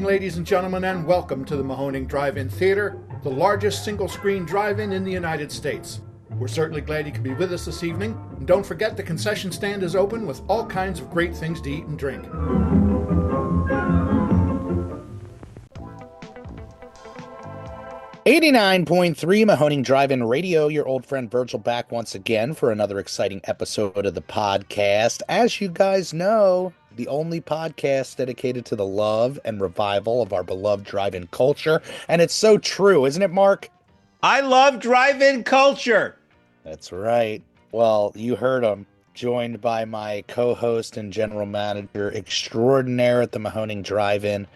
evening, ladies and gentlemen, and welcome to the Mahoning Drive-In Theater, the largest single-screen drive-in in the United States. We're certainly glad you could be with us this evening, and don't forget the concession stand is open with all kinds of great things to eat and drink. .3 Mahoning Drive-In Radio, your old friend Virgil back once again for another exciting episode of the podcast. As you guys know, the only podcast dedicated to the love and revival of our beloved drive-in culture. And it's so true, isn't it, Mark? I love drive-in culture. That's right. Well, you heard him, joined by my co-host and general manager extraordinaire at the Mahoning Drive-In.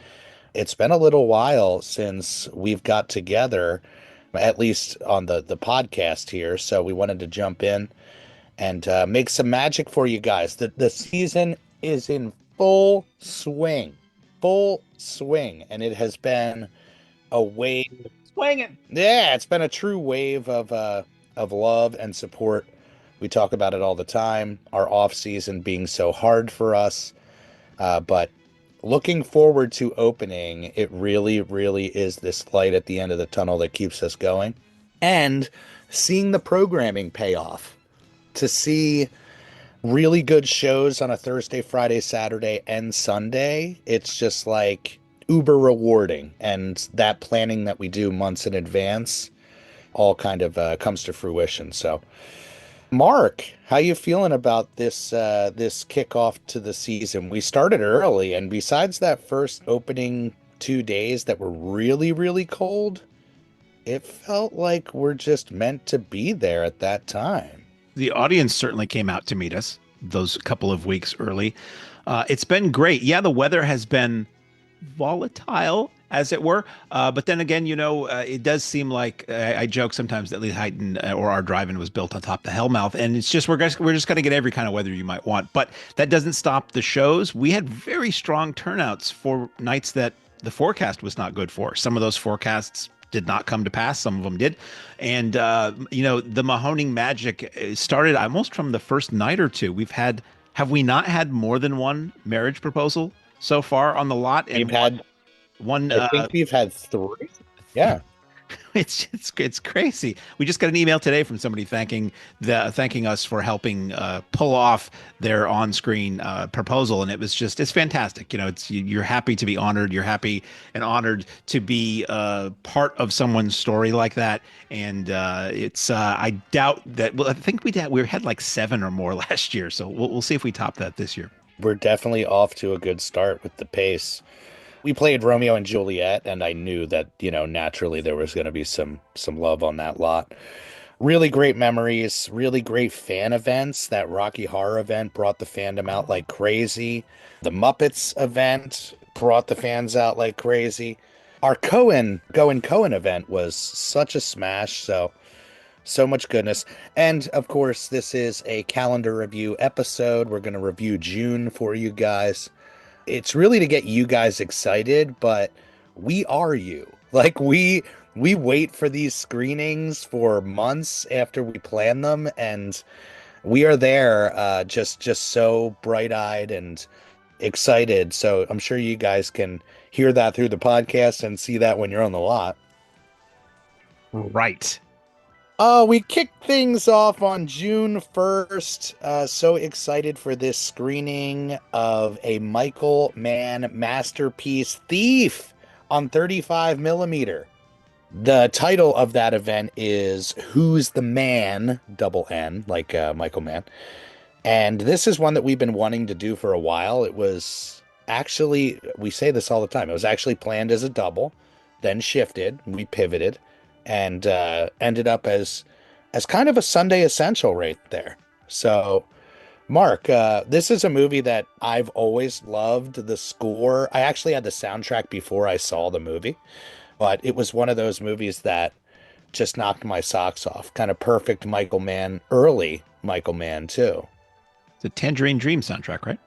It's been a little while since we've got together, at least on the podcast here. So we wanted to jump in and make some magic for you guys. The season is in full swing, and it has been a wave. Swinging. Yeah, it's been a true wave of love and support. We talk about it all the time, our off season being so hard for us, but looking forward to opening, it really, really is this light at the end of the tunnel that keeps us going. And seeing the programming pay off, to see really good shows on a Thursday, Friday, Saturday, and Sunday, it's just like uber rewarding. And that planning that we do months in advance all kind of comes to fruition. So, Mark, how you feeling about this kickoff to the season? We started early, and besides that first opening 2 days that were really, really cold, it felt like we're just meant to be there at that time. The audience certainly came out to meet us those couple of weeks early. It's been great. Yeah, the weather has been volatile, as it were. But then again, it does seem like I joke sometimes that Lehighton or our drive-in was built on top of the Hellmouth. And it's just, we're just going to get every kind of weather you might want. But that doesn't stop the shows. We had very strong turnouts for nights that the forecast was not good for. Some of those forecasts did not come to pass. Some of them did. And, the Mahoning magic started almost from the first night or two. Have we not had more than one marriage proposal so far on the lot? We've had one. I think we've had 3. Yeah. It's crazy. We just got an email today from somebody thanking us for helping pull off their on-screen proposal, and it's fantastic. You're happy to be honored. You're happy and honored to be part of someone's story like that. And I doubt that. Well, I think we had like 7 or more last year, so we'll see if we top that this year. We're definitely off to a good start with the pace. We played Romeo and Juliet, and I knew that, naturally there was going to be some love on that lot. Really great memories, really great fan events. That Rocky Horror event brought the fandom out like crazy. The Muppets event brought the fans out like crazy. Our Cohen event was such a smash, so much goodness. And, of course, this is a calendar review episode. We're going to review June for you guys. It's really to get you guys excited, but we are you. Like, we wait for these screenings for months after we plan them, and we are there just so bright-eyed and excited. So I'm sure you guys can hear that through the podcast and see that when you're on the lot. Right. We kicked things off on June 1st. So excited for this screening of a Michael Mann masterpiece, Thief, on 35 millimeter. The title of that event is Who's the Man? Double N, like Michael Mann. And this is one that we've been wanting to do for a while. It was actually, we say this all the time, it was actually planned as a double, then shifted, we pivoted, and ended up as kind of a Sunday essential right there. So, Mark, this is a movie that I've always loved. The score, I actually had the soundtrack before I saw the movie, but it was one of those movies that just knocked my socks off. Kind of perfect Michael Mann, early Michael Mann, too. It's a Tangerine Dream soundtrack, right?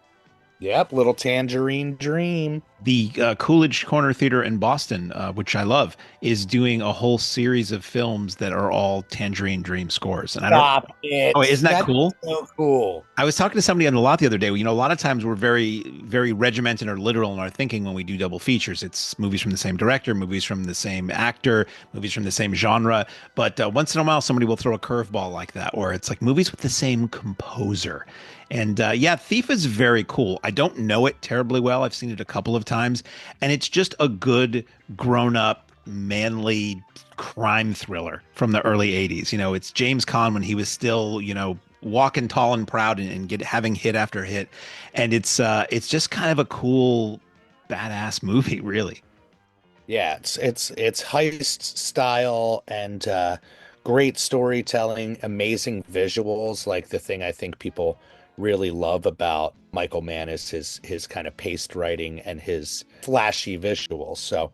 Yep, little Tangerine Dream. The Coolidge Corner Theater in Boston, which I love, is doing a whole series of films that are all Tangerine Dream scores. And I don't. Stop Oh, it. isn't that That's cool? so cool. I was talking to somebody on the lot the other day. A lot of times we're very, very regimented or literal in our thinking when we do double features. It's movies from the same director, movies from the same actor, movies from the same genre. But once in a while, somebody will throw a curveball like that, or it's like movies with the same composer. And yeah, Thief is very cool. I don't know it terribly well. I've seen it a couple of times, and it's just a good grown-up, manly crime thriller from the early 80s. It's James Caan when he was still, walking tall and proud and having hit after hit. And it's just kind of a cool, badass movie, really. Yeah, it's heist style and great storytelling, amazing visuals. Like the thing I think people really love about Michael Mann is his kind of paced writing and his flashy visuals. So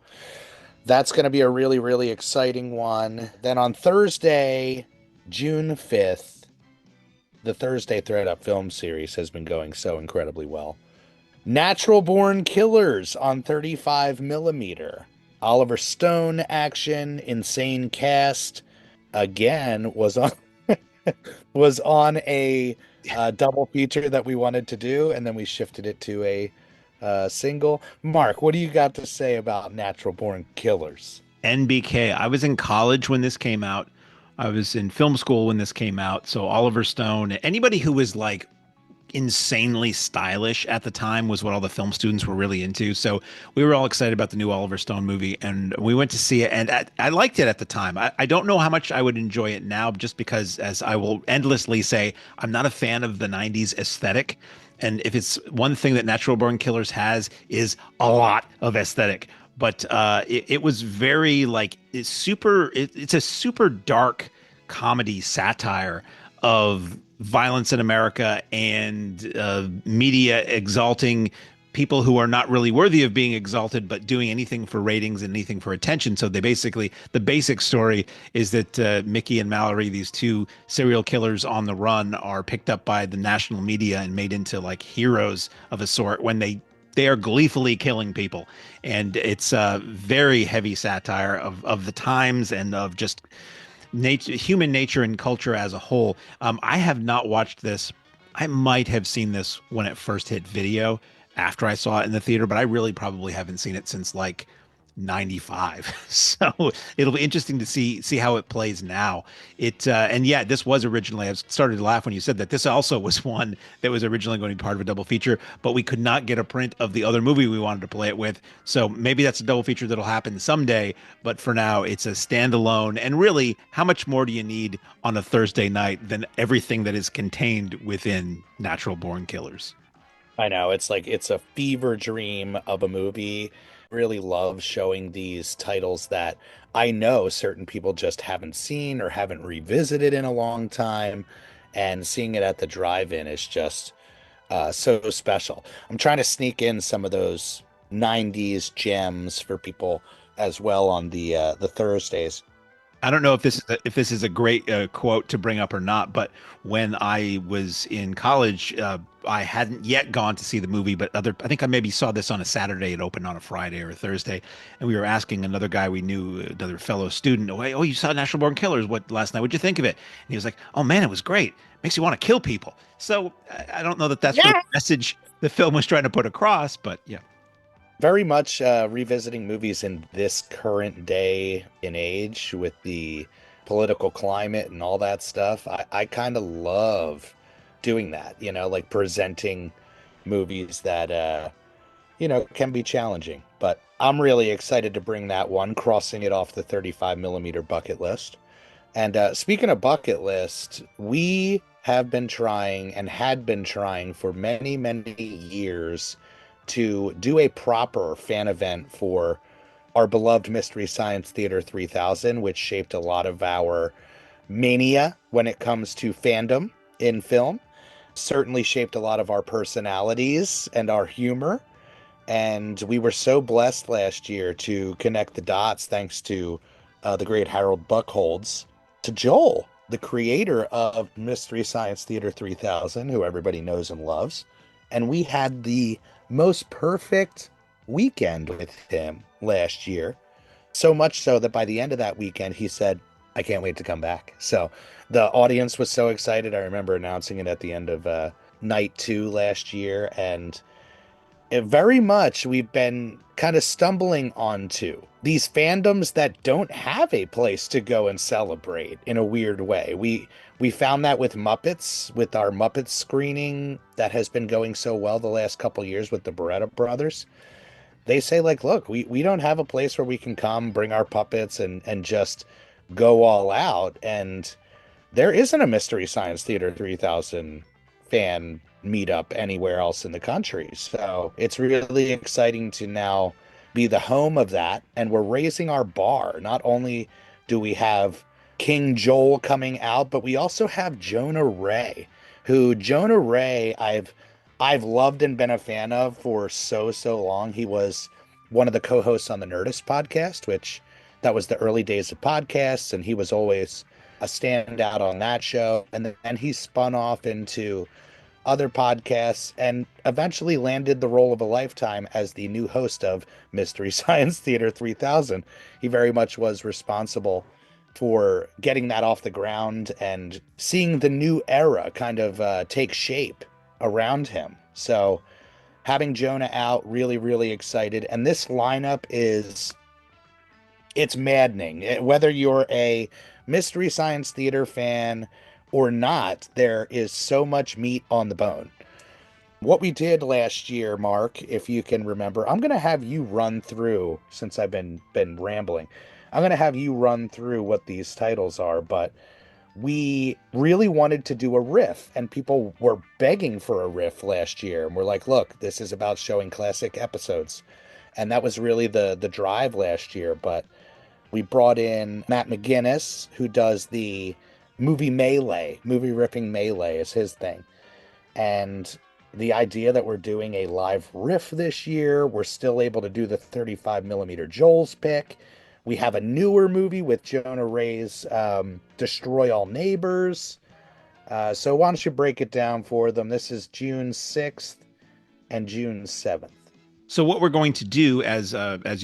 that's going to be a really, really exciting one. Then on Thursday, June 5th, the Thursday Thread Up film series has been going so incredibly well. Natural Born Killers on 35 millimeter. Oliver Stone action, insane cast. Again, was on a double feature that we wanted to do, and then we shifted it to a single. Mark, what do you got to say about Natural Born Killers? NBK. I was in college when this came out. I was in film school when this came out. So Oliver Stone, anybody who was like insanely stylish at the time was what all the film students were really into. So we were all excited about the new Oliver Stone movie, and we went to see it. And I liked it at the time. I don't know how much I would enjoy it now, just because, as I will endlessly say, I'm not a fan of the 90s aesthetic. And if it's one thing that Natural Born Killers has, is a lot of aesthetic. But it was very like it's a super dark comedy satire of violence in America and media exalting people who are not really worthy of being exalted, but doing anything for ratings and anything for attention. So the basic story is that Mickey and Mallory, these two serial killers on the run, are picked up by the national media and made into like heroes of a sort when they are gleefully killing people. And it's a very heavy satire of the times and of just human nature and culture as a whole. I have not watched this. I might have seen this when it first hit video after I saw it in the theater, but I really probably haven't seen it since like 95. So it'll be interesting to see how it plays now. And yeah, this was originally, I started to laugh when you said that this also was one that was originally going to be part of a double feature, but we could not get a print of the other movie we wanted to play it with. So maybe that's a double feature that'll happen someday, but for now it's a standalone. And really, how much more do you need on a Thursday night than everything that is contained within Natural Born Killers? I know it's a fever dream of a movie. Really love showing these titles that I know certain people just haven't seen or haven't revisited in a long time, and seeing it at the drive-in is just so special. I'm trying to sneak in some of those 90s gems for people as well on the Thursdays. I don't know if this is a great quote to bring up or not, but when I was in college, I hadn't yet gone to see the movie, but I think I maybe saw this on a Saturday. It opened on a Friday or a Thursday, and we were asking another guy we knew, another fellow student, "Oh, you saw National Born Killers? What last night? What'd you think of it?" And he was like, "Oh man, it was great. Makes you want to kill people." So I don't know that that's really Yeah. the message the film was trying to put across, but yeah. Very much revisiting movies in this current day and age with the political climate and all that stuff. I kind of love doing that, like presenting movies that, can be challenging. But I'm really excited to bring that one, crossing it off the 35 millimeter bucket list. And speaking of bucket list, we have been trying and had been trying for many, many years to do a proper fan event for our beloved Mystery Science Theater 3000, which shaped a lot of our mania when it comes to fandom in film. Certainly shaped a lot of our personalities and our humor. And we were so blessed last year to connect the dots thanks to the great Harold Buckholz to Joel, the creator of Mystery Science Theater 3000, who everybody knows and loves. And we had the most perfect weekend with him last year. So much so that by the end of that weekend, he said, I can't wait to come back. So the audience was so excited. I remember announcing it at the end of night 2 last year. And very much we've been kind of stumbling onto these fandoms that don't have a place to go and celebrate in a weird way. We found that with Muppets, with our Muppets screening that has been going so well the last couple years with the Beretta brothers. They say, like, look, we don't have a place where we can come bring our puppets and just go all out. And there isn't a Mystery Science Theater 3000 fan meetup anywhere else in the country. So it's really exciting to now be the home of that. And we're raising our bar. Not only do we have King Joel coming out, but we also have Jonah Ray, who Jonah Ray I've loved and been a fan of for so long. He was one of the co-hosts on the Nerdist podcast, which that was the early days of podcasts, and he was always a standout on that show. And then he spun off into other podcasts and eventually landed the role of a lifetime as the new host of Mystery Science Theater 3000. He very much was responsible for getting that off the ground and seeing the new era kind of take shape around him. So having Jonah out, really excited. And this lineup it's maddening. Whether you're a Mystery Science Theater fan or not, there is so much meat on the bone. What we did last year, Mark, if you can remember, I'm going to have you run through, since I've been rambling, I'm going to have you run through what these titles are, but we really wanted to do a riff, and people were begging for a riff last year. And we're like, look, this is about showing classic episodes. And that was really the drive last year. But we brought in Matt McGinnis, who does the movie riffing Melee is his thing. And the idea that we're doing a live riff this year, we're still able to do the 35 millimeter Joel's pick. We have a newer movie with Jonah Ray's Destroy All Neighbors. So why don't you break it down for them? This is June 6th and June 7th. So what we're going to do, as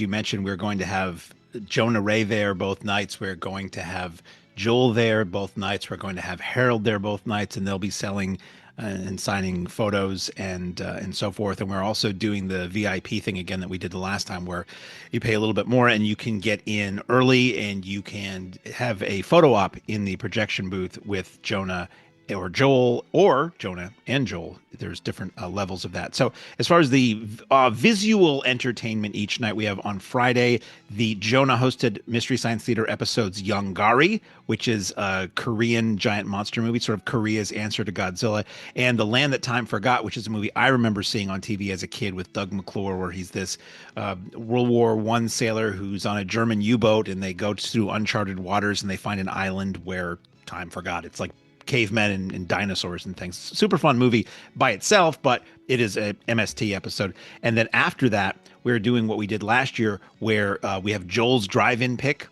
you mentioned, we're going to have Jonah Ray there both nights. We're going to have Joel there both nights. We're going to have Harold there both nights, and they'll be selling and signing photos and so forth. And we're also doing the VIP thing again that we did the last time, where you pay a little bit more and you can get in early and you can have a photo op in the projection booth with Jonah or Joel, or Jonah and Joel. There's different levels of that. So as far as the visual entertainment each night, we have on Friday the Jonah hosted Mystery Science Theater episodes Yongari, which is a Korean giant monster movie, sort of Korea's answer to Godzilla, and The Land That Time Forgot, which is a movie I remember seeing on TV as a kid with Doug McClure, where he's this World War I sailor who's on a German U-boat, and they go through uncharted waters and they find an island where time forgot. It's like cavemen and dinosaurs and things. Super fun movie by itself, but it is a MST episode. And then after that, we're doing what we did last year, where we have Joel's drive-in pick,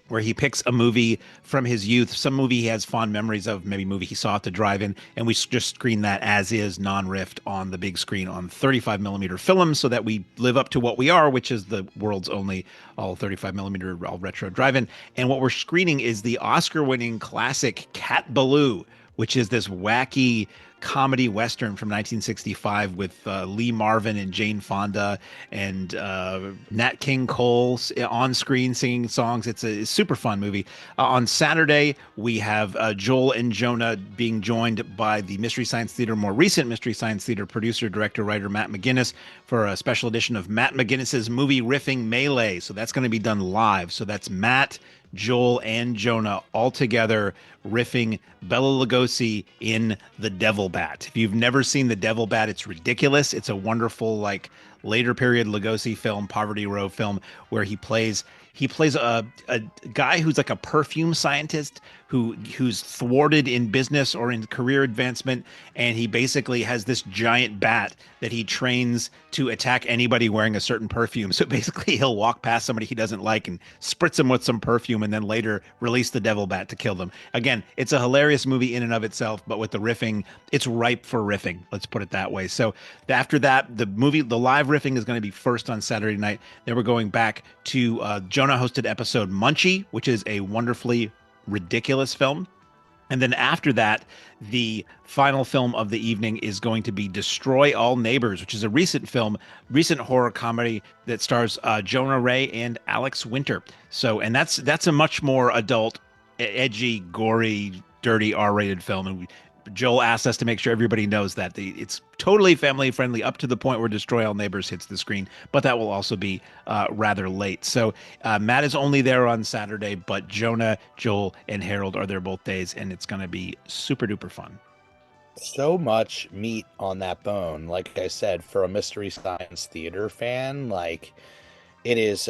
where he picks a movie from his youth, some movie he has fond memories of, maybe movie he saw at the drive-in, and we just screen that as is, non-riffed, on the big screen on 35 millimeter film, so that we live up to what we are, which is the world's only all 35 millimeter all retro drive-in. And what we're screening is the Oscar-winning classic Cat Ballou, which is this wacky comedy western from 1965 with Lee Marvin and Jane Fonda and Nat King Cole on screen singing songs. It's a super fun movie. On Saturday, we have Joel and Jonah being joined by the Mystery Science Theater, more recent Mystery Science Theater producer, director, writer Matt McGinnis, for a special edition of Matt McGinnis's movie riffing Melee. So that's going to be done live. So that's Matt, Joel, and Jonah all together riffing Bela Lugosi in The Devil Bat. If you've never seen The Devil Bat, it's ridiculous. It's a wonderful, like, later period Lugosi film, Poverty Row film, where he plays a guy who's like a perfume scientist who's thwarted in business or in career advancement, and he basically has this giant bat that he trains to attack anybody wearing a certain perfume. So basically he'll walk past somebody he doesn't like and spritz them with some perfume, and then later release the devil bat to kill them. Again, it's a hilarious movie in and of itself, but with the riffing, it's ripe for riffing. Let's put it that way. So after that, the live Riffing is going to be first on Saturday night. Then we're going back to Jonah-hosted episode Munchie, which is a wonderfully ridiculous film. And then after that, the final film of the evening is going to be Destroy All Neighbors, which is a recent horror comedy that stars Jonah Ray and Alex Winter. So, and that's a much more adult, edgy, gory, dirty, R-rated film. And Joel asked us to make sure everybody knows that it's totally family friendly up to the point where Destroy All Neighbors hits the screen, but that will also be rather late. So Matt is only there on Saturday, but Jonah, Joel, and Harold are there both days, and it's going to be super duper fun. So much meat on that bone. Like I said, for a Mystery Science Theater fan, like it is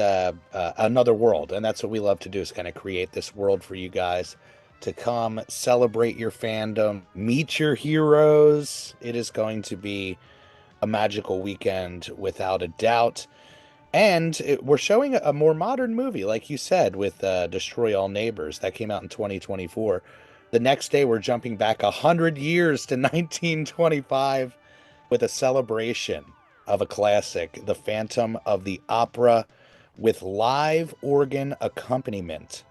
another world, and that's what we love to do, is kind of create this world for you guys to come celebrate your fandom, meet your heroes. It is going to be a magical weekend without a doubt. And we're showing a more modern movie, like you said, with Destroy All Neighbors. That came out in 2024. The next day, we're jumping back 100 years to 1925 with a celebration of a classic, The Phantom of the Opera, with live organ accompaniment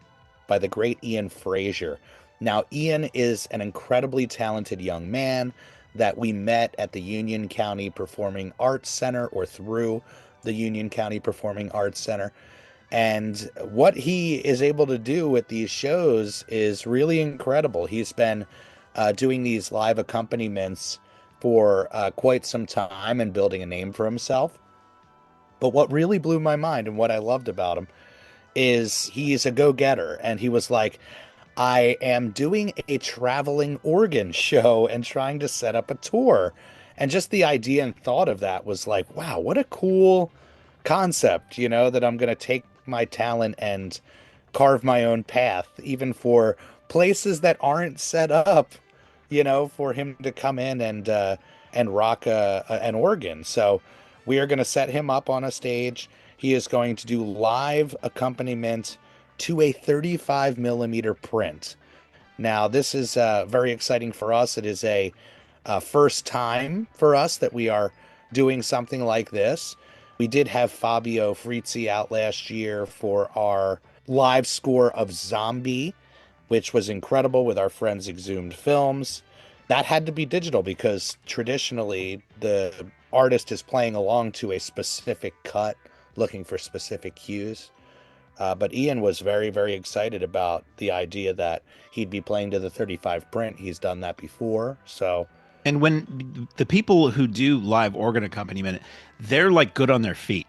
by the great Ian Fraser. Now, Ian is an incredibly talented young man that we met at the Union County Performing Arts Center, or through the Union County Performing Arts Center. And what he is able to do with these shows is really incredible. He's been doing these live accompaniments for quite some time and building a name for himself. But what really blew my mind and what I loved about him is he's a go-getter, and he was like, I am doing a traveling organ show and trying to set up a tour. And just the idea and thought of that was like, wow, what a cool concept, that I'm going to take my talent and carve my own path, even for places that aren't set up, for him to come in and rock an organ. So we are going to set him up on a stage. He is going to do live accompaniment to a 35 millimeter print. Now, this is very exciting for us. It is a first time for us that we are doing something like this. We did have Fabio Frizzi out last year for our live score of Zombie, which was incredible, with our friends Exhumed Films. That had to be digital because traditionally the artist is playing along to a specific cut, looking for specific cues. But Ian was very, very excited about the idea that he'd be playing to the 35 print. He's done that before. And when the people who do live organ accompaniment, they're like good on their feet,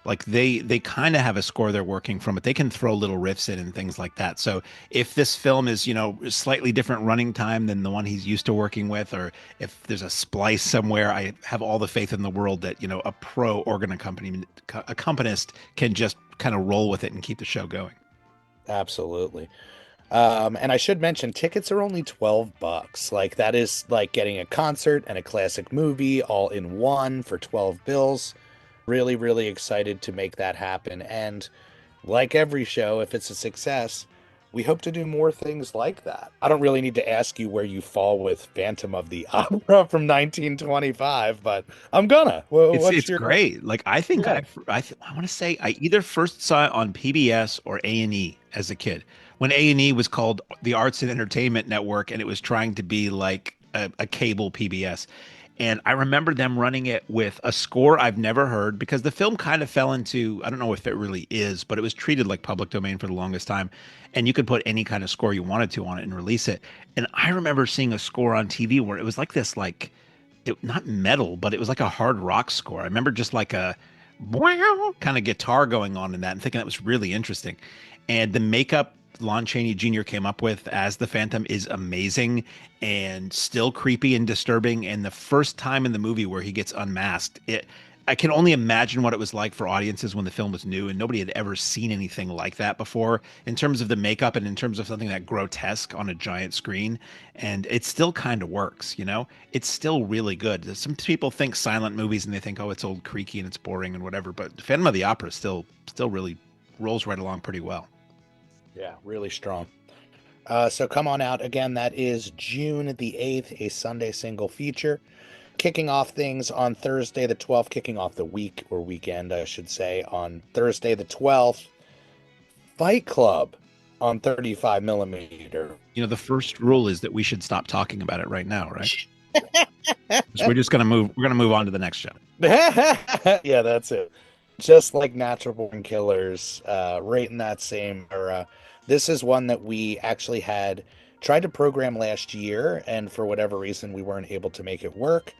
like they kind of have a score they're working from, but they can throw little riffs in and things like that. So if this film is, slightly different running time than the one he's used to working with, or if there's a splice somewhere, I have all the faith in the world that, a pro organ accompanist can just kind of roll with it and keep the show going. Absolutely. And I should mention, tickets are only $12. Like, that is like getting a concert and a classic movie all in one for $12. Really, really excited to make that happen. And like every show, if it's a success, we hope to do more things like that. I don't really need to ask you where you fall with Phantom of the Opera from 1925, but I'm gonna. It's great. Like, I think I want to say I either first saw it on PBS or A&E as a kid, when A&E was called the Arts and Entertainment Network, and it was trying to be like a cable PBS. And I remember them running it with a score I've never heard, because the film kind of fell into, I don't know if it really is, but it was treated like public domain for the longest time. And you could put any kind of score you wanted to on it and release it. And I remember seeing a score on TV where it was like this, not metal, but it was like a hard rock score. I remember just like a kind of guitar going on in that, and thinking that was really interesting. And the makeup Lon Chaney Jr. came up with as the Phantom is amazing and still creepy and disturbing. And the first time in the movie where he gets unmasked, I can only imagine what it was like for audiences when the film was new and nobody had ever seen anything like that before, in terms of the makeup and in terms of something that grotesque on a giant screen. And it still kind of works, it's still really good. Some people think silent movies and they think, oh, it's old creaky and it's boring and whatever, but Phantom of the Opera still really rolls right along pretty well. Yeah, really strong. So come on out. Again, that is June the 8th, a Sunday single feature. kicking off things on Thursday the 12th, kicking off the week or weekend, I should say, on Thursday the 12th, Fight Club on 35 millimeter. The first rule is that we should stop talking about it right now, right? So we're just going to move. We're going to move on to the next show. Yeah, that's it. Just like Natural Born Killers, right in that same era. This is one that we actually had tried to program last year, and for whatever reason, we weren't able to make it work,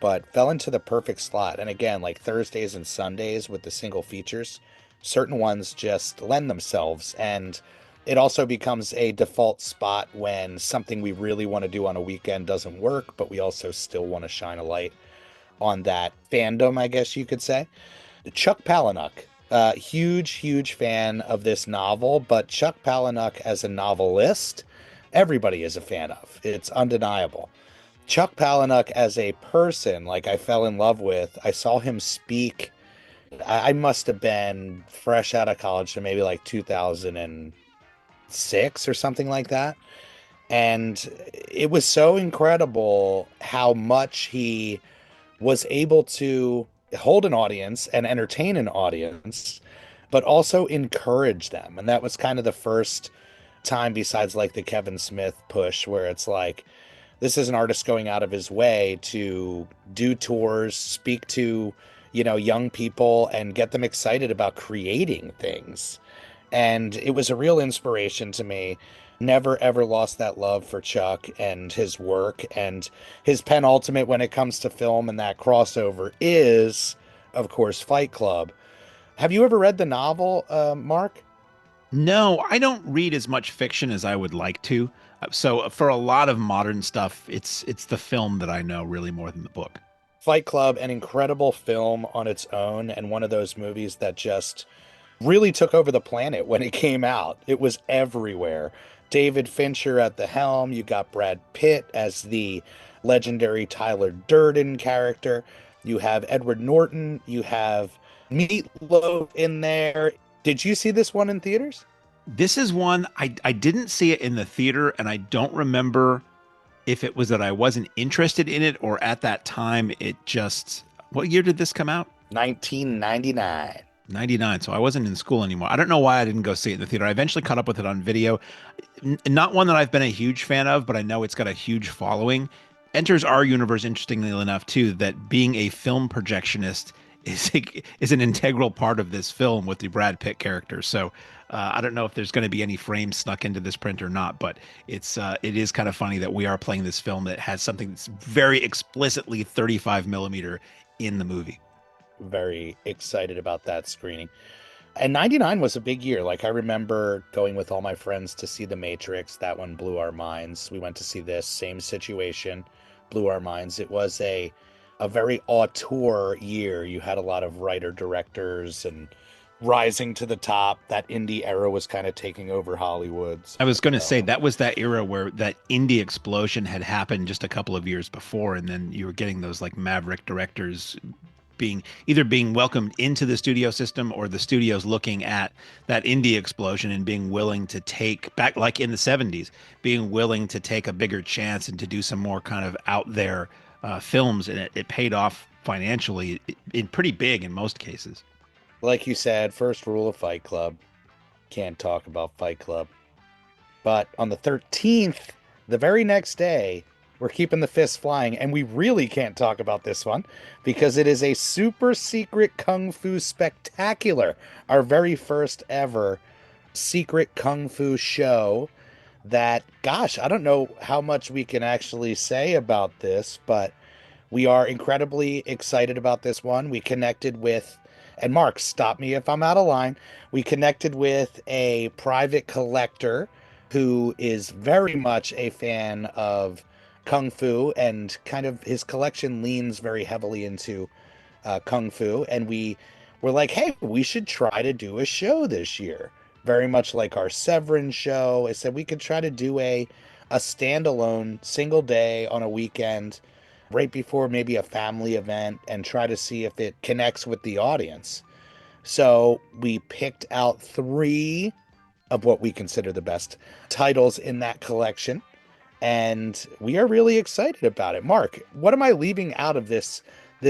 but fell into the perfect slot. And again, like Thursdays and Sundays with the single features, certain ones just lend themselves, and it also becomes a default spot when something we really want to do on a weekend doesn't work, but we also still want to shine a light on that fandom, I guess you could say. Chuck Palahniuk, huge fan of this novel, but Chuck Palahniuk as a novelist, everybody is a fan of. It's undeniable. Chuck Palahniuk as a person, like I fell in love with. I saw him speak. I must have been fresh out of college, so maybe like 2006 or something like that. And it was so incredible how much he was able to hold an audience and entertain an audience, but also encourage them. And that was kind of the first time, besides like the Kevin Smith push, where it's like, this is an artist going out of his way to do tours, speak to, young people and get them excited about creating things. And it was a real inspiration to me. Never ever lost that love for Chuck and his work, and his penultimate when it comes to film and that crossover is, of course, Fight Club. Have you ever read the novel, Mark? No, I don't read as much fiction as I would like to. So for a lot of modern stuff, it's the film that I know really more than the book. Fight Club, an incredible film on its own, and one of those movies that just really took over the planet when it came out. It was everywhere. David Fincher at the helm. You got Brad Pitt as the legendary Tyler Durden character. You have Edward Norton. You have Meatloaf in there. Did you see this one in theaters? This is one I didn't see it in the theater, and I don't remember if it was that I wasn't interested in it or at that time it just... What year did this come out? 1999. 99. So I wasn't in school anymore. I don't know why I didn't go see it in the theater. I eventually caught up with it on video. Not one that I've been a huge fan of, but I know it's got a huge following. Enters our universe, interestingly enough, too, that being a film projectionist is an integral part of this film with the Brad Pitt character. So I don't know if there's going to be any frames snuck into this print or not, but it is kind of funny that we are playing this film that has something that's very explicitly 35 millimeter in the movie. Very excited about that screening. And 99 was a big year. Like, I remember going with all my friends to see The Matrix. That one blew our minds. We went to see this, same situation, blew our minds. It was a very auteur year. You had a lot of writer directors and rising to the top. That indie era was kind of taking over Hollywood. I was going to say that was that era where that indie explosion had happened just a couple of years before, and then you were getting those like maverick directors being welcomed into the studio system, or the studios looking at that indie explosion and being willing to take back, like in the 70s, being willing to take a bigger chance and to do some more kind of out there films. And it paid off financially in pretty big in most cases. Like you said, first rule of Fight Club, can't talk about Fight Club. But on the 13th, the very next day, we're keeping the fists flying, and we really can't talk about this one because it is a super secret Kung Fu spectacular. Our very first ever secret Kung Fu show that, gosh, I don't know how much we can actually say about this, but we are incredibly excited about this one. We connected with, and Mark, stop me if I'm out of line, we connected with a private collector who is very much a fan of Kung Fu, and kind of his collection leans very heavily into Kung Fu. And we were like, hey, we should try to do a show this year. Very much like our Severin show. I said we could try to do a standalone single day on a weekend right before maybe a family event and try to see if it connects with the audience. So we picked out 3 of what we consider the best titles in that collection. and we are really excited about it. Mark, what am I leaving out of this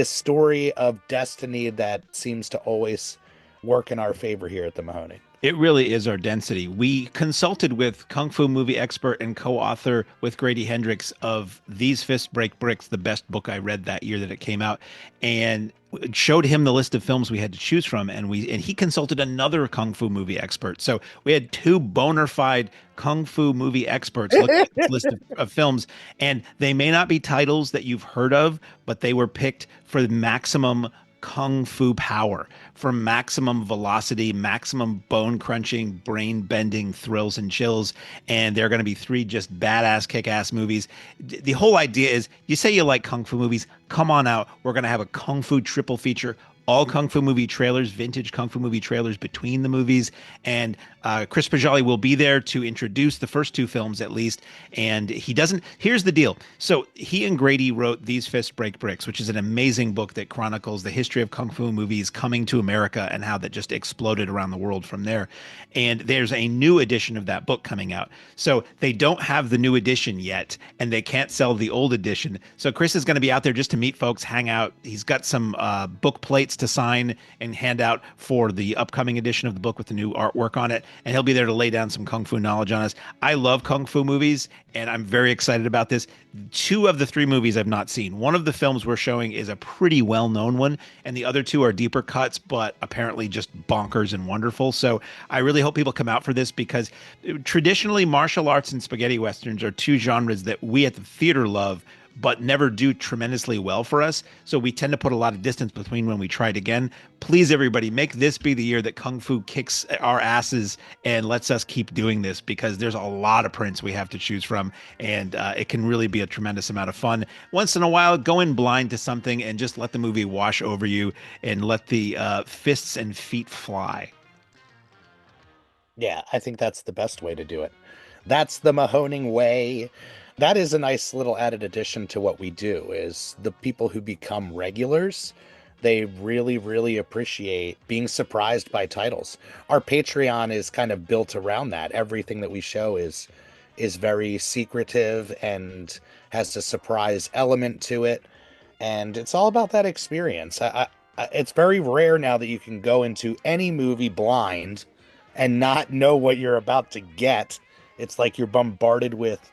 story of destiny that seems to always work in our favor here at the Mahoning? It really is our density. We consulted with Kung Fu movie expert and co-author with Grady Hendrix of These Fists Break Bricks, the best book I read that year that it came out, and showed him the list of films we had to choose from, and he consulted another Kung Fu movie expert. So we had two bona fide Kung Fu movie experts look at this list of films, and they may not be titles that you've heard of, but they were picked for maximum kung fu power, for maximum velocity, maximum bone crunching, brain bending thrills and chills. And they're going to be three just badass kick-ass movies. The whole idea is, you say you like kung fu movies, come on out. We're going to have a kung fu triple feature, all kung fu movie trailers, vintage kung fu movie trailers between the movies. And Chris Pajali will be there to introduce the first two films at least. And here's the deal. So he and Grady wrote These Fists Break Bricks, which is an amazing book that chronicles the history of kung fu movies coming to America and how that just exploded around the world from there. And there's a new edition of that book coming out. So they don't have the new edition yet, and they can't sell the old edition. So Chris is going to be out there just to meet folks, hang out. He's got some book plates to sign and hand out for the upcoming edition of the book with the new artwork on it. And he'll be there to lay down some kung fu knowledge on us. I love kung fu movies, and I'm very excited about this. Two of the three movies I've not seen. One of the films we're showing is a pretty well-known one, and the other two are deeper cuts, but apparently just bonkers and wonderful. So I really hope people come out for this, because traditionally martial arts and spaghetti westerns are two genres that we at the theater love, but never do tremendously well for us. So we tend to put a lot of distance between when we try it again. Please, everybody, make this be the year that Kung Fu kicks our asses and lets us keep doing this, because there's a lot of prints we have to choose from, and it can really be a tremendous amount of fun. Once in a while, go in blind to something and just let the movie wash over you and let the fists and feet fly. Yeah, I think that's the best way to do it. That's the Mahoning way. That is a nice little added addition to what we do, is the people who become regulars, they really, really appreciate being surprised by titles. Our Patreon is kind of built around that. Everything that we show is very secretive and has a surprise element to it. And it's all about that experience. It's very rare now that you can go into any movie blind and not know what you're about to get. It's like you're bombarded with